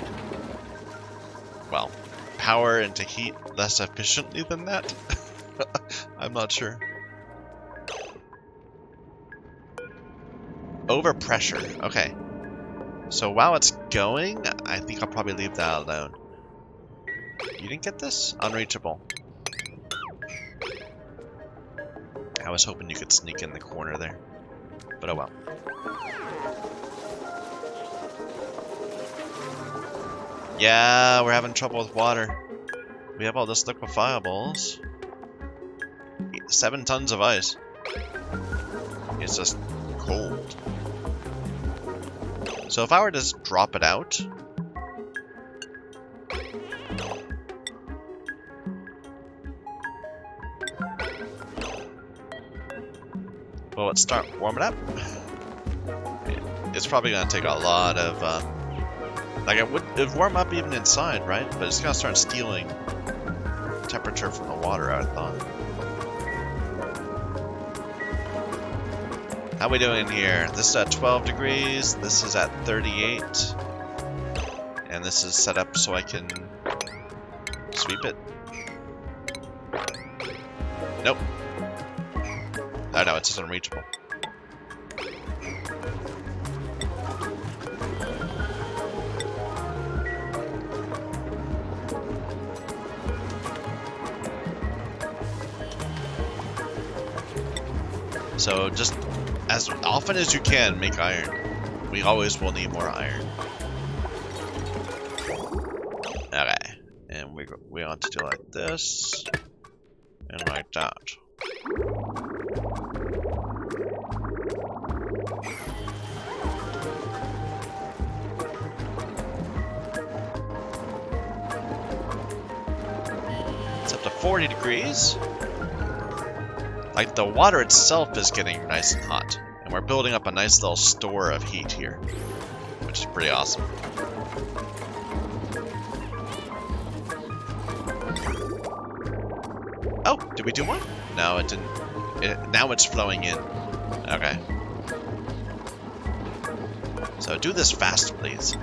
well, power into heat less efficiently than that. I'm not sure. Overpressure. Okay. So while it's going, I think I'll probably leave that alone. You didn't get this? Unreachable. I was hoping you could sneak in the corner there. But oh well. Yeah, we're having trouble with water. We have all this liquefiables. 7 tons of ice. It's just cold. So if I were to just drop it out... Will it start warming up? It's probably going to take a lot of... like it would warm up even inside, right? But it's going to start stealing temperature from the water, I thought. How we doing here? This is at 12 degrees, this is at 38. And this is set up so I can sweep it. Nope. Oh no, it's just unreachable. So just as often as you can, make iron. We always will need more iron. Okay, and we want to do like this, and like that. It's up to 40 degrees. Like, the water itself is getting nice and hot. And we're building up a nice little store of heat here. Which is pretty awesome. Oh, did we do one? No, it didn't. Now it's flowing in. Okay. So do this fast, please.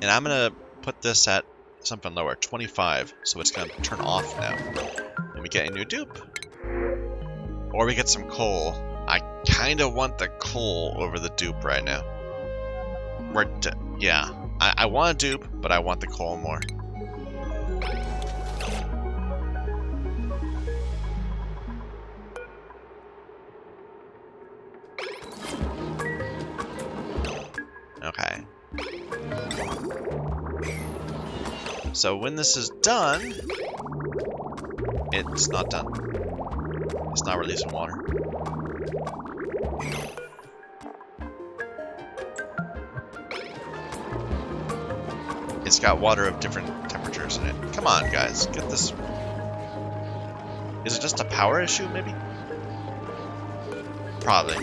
And I'm going to put this at something lower, 25, so it's going to turn off now. And we get a new dupe. Or we get some coal. I kind of want the coal over the dupe right now. Yeah, I want a dupe, but I want the coal more. Okay. So when this is done, it's not done. It's not releasing water. It's got water of different temperatures in it. Come on, guys, get this. Is it just a power issue, maybe? Probably.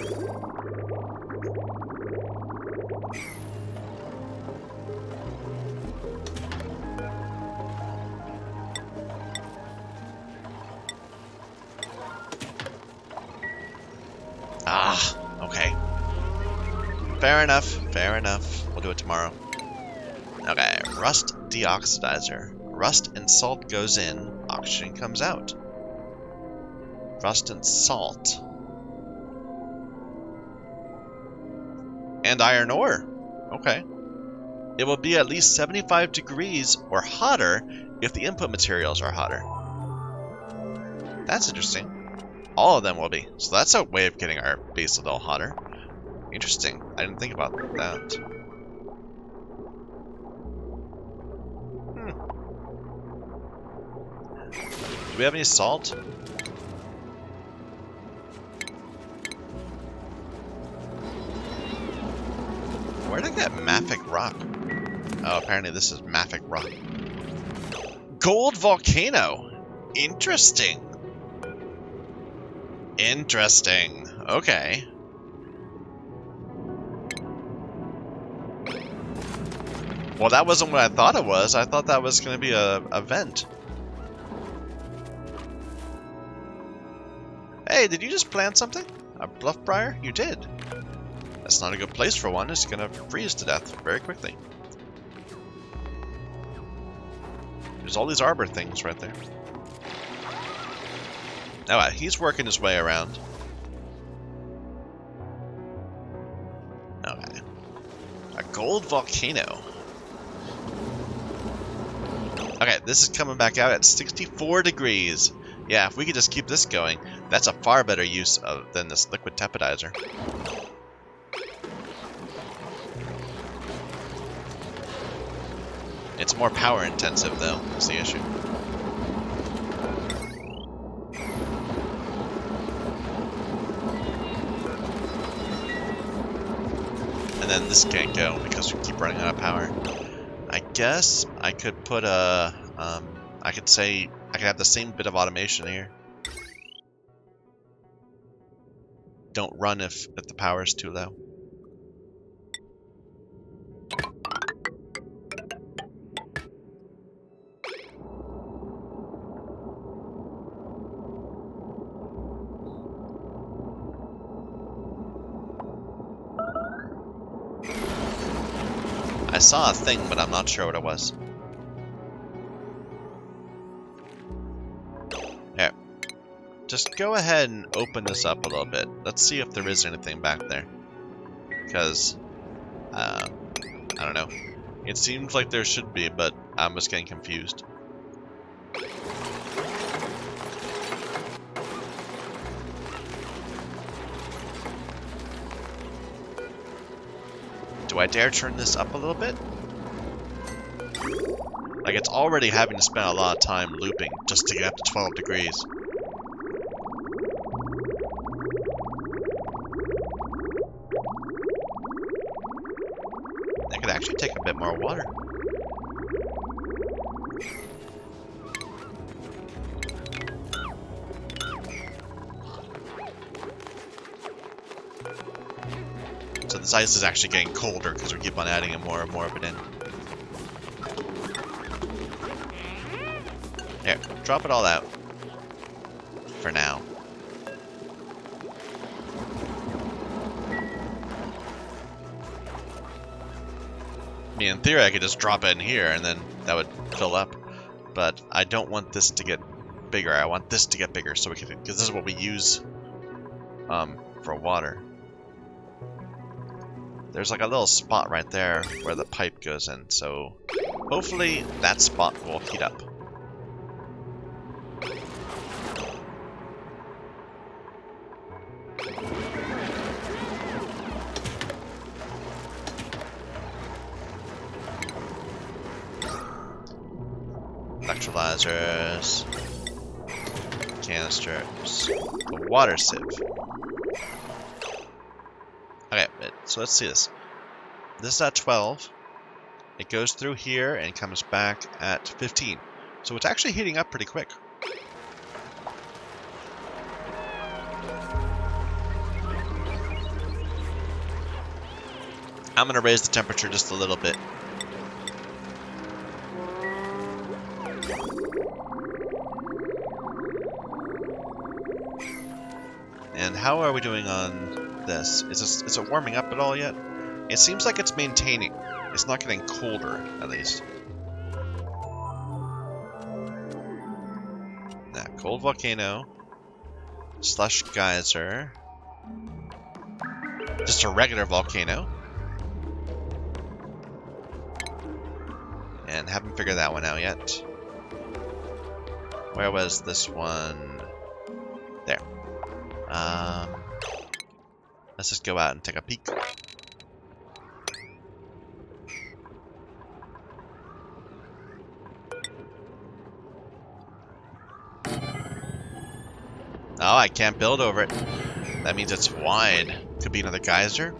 Ah, okay. Fair enough, fair enough. We'll do it tomorrow. Okay, rust deoxidizer. Rust and salt goes in, oxygen comes out. Rust and salt. And iron ore. Okay. It will be at least 75 degrees or hotter if the input materials are hotter. That's interesting. All of them will be. So that's a way of getting our base a little hotter. Interesting. I didn't think about that. Do we have any salt? Where did I get mafic rock? Oh, apparently this is mafic rock. Gold volcano! Interesting. Interesting. Okay. Well, that wasn't what I thought it was. I thought that was going to be a vent. Hey, did you just plant something? A bluff briar? You did. That's not a good place for one. It's going to freeze to death very quickly. There's all these arbor things right there. Alright, he's working his way around. Okay. A gold volcano. Okay, this is coming back out at 64 degrees. Yeah, if we could just keep this going, that's a far better use than this liquid tepidizer. It's more power intensive, though, is the issue. And then this can't go because we keep running out of power. I guess I could put a, I could have the same bit of automation here. Don't run if the power's too low. I saw a thing, but I'm not sure what it was. Here. Just go ahead and open this up a little bit. Let's see if there is anything back there. Because, I don't know. It seems like there should be, but I'm just getting confused. Do I dare turn this up a little bit? Like, it's already having to spend a lot of time looping just to get up to 12 degrees. I could actually take a bit more water. So this ice is actually getting colder because we keep on adding more and more of it in. Here, drop it all out. For now. I mean, in theory I could just drop it in here and then that would fill up. But I don't want this to get bigger. I want this to get bigger so we can, because this is what we use for water. There's like a little spot right there where the pipe goes in, so hopefully that spot will heat up. Electrolyzers. Canisters. A water sieve. Okay, so let's see this. This is at 12. It goes through here and comes back at 15. So it's actually heating up pretty quick. I'm going to raise the temperature just a little bit. And how are we doing on this? Is it warming up at all yet? It seems like it's maintaining. It's not getting colder, at least. Nah, cold volcano. Slush geyser. Just a regular volcano. And haven't figured that one out yet. Where was this one? There. Let's just go out and take a peek. Oh, I can't build over it. That means it's wide. Could be another geyser.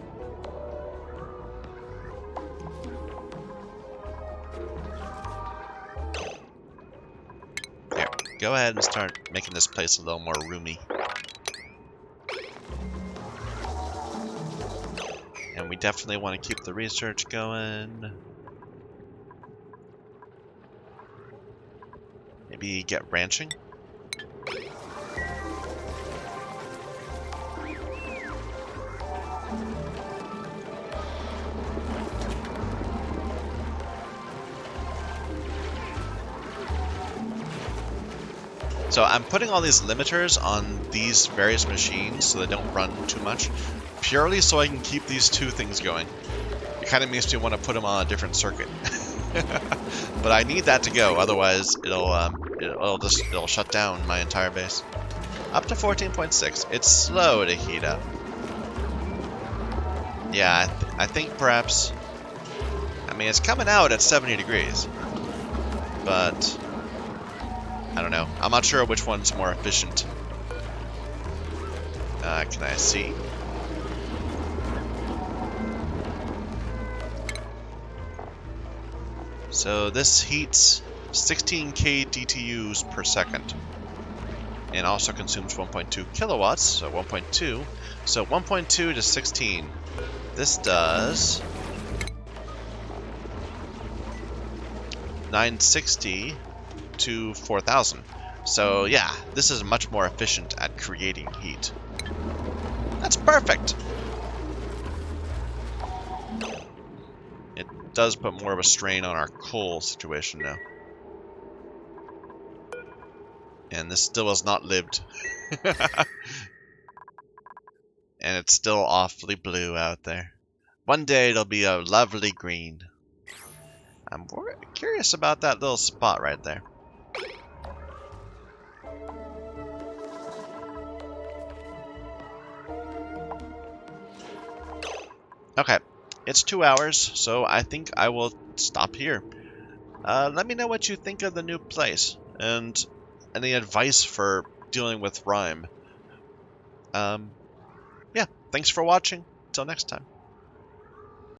There. Go ahead and start making this place a little more roomy. And we definitely want to keep the research going. Maybe get ranching. So I'm putting all these limiters on these various machines so they don't run too much, purely so I can keep these two things going. It kind of makes me want to put them on a different circuit. But I need that to go, otherwise it'll shut down my entire base. Up to 14.6. It's slow to heat up. Yeah, I think perhaps... I mean, it's coming out at 70 degrees. But... I don't know. I'm not sure which one's more efficient. Can I see? So this heats 16k DTUs per second. And also consumes 1.2 kilowatts, so 1.2. So 1.2 to 16. This does 960 to 4,000. So yeah, this is much more efficient at creating heat. That's perfect! It does put more of a strain on our coal situation now. And this still has not lived. And it's still awfully blue out there. One day it'll be a lovely green. I'm curious about that little spot right there. Okay, it's 2 hours, so I think I will stop here. Let me know what you think of the new place, and any advice for dealing with Rime. Yeah, thanks for watching. Till next time.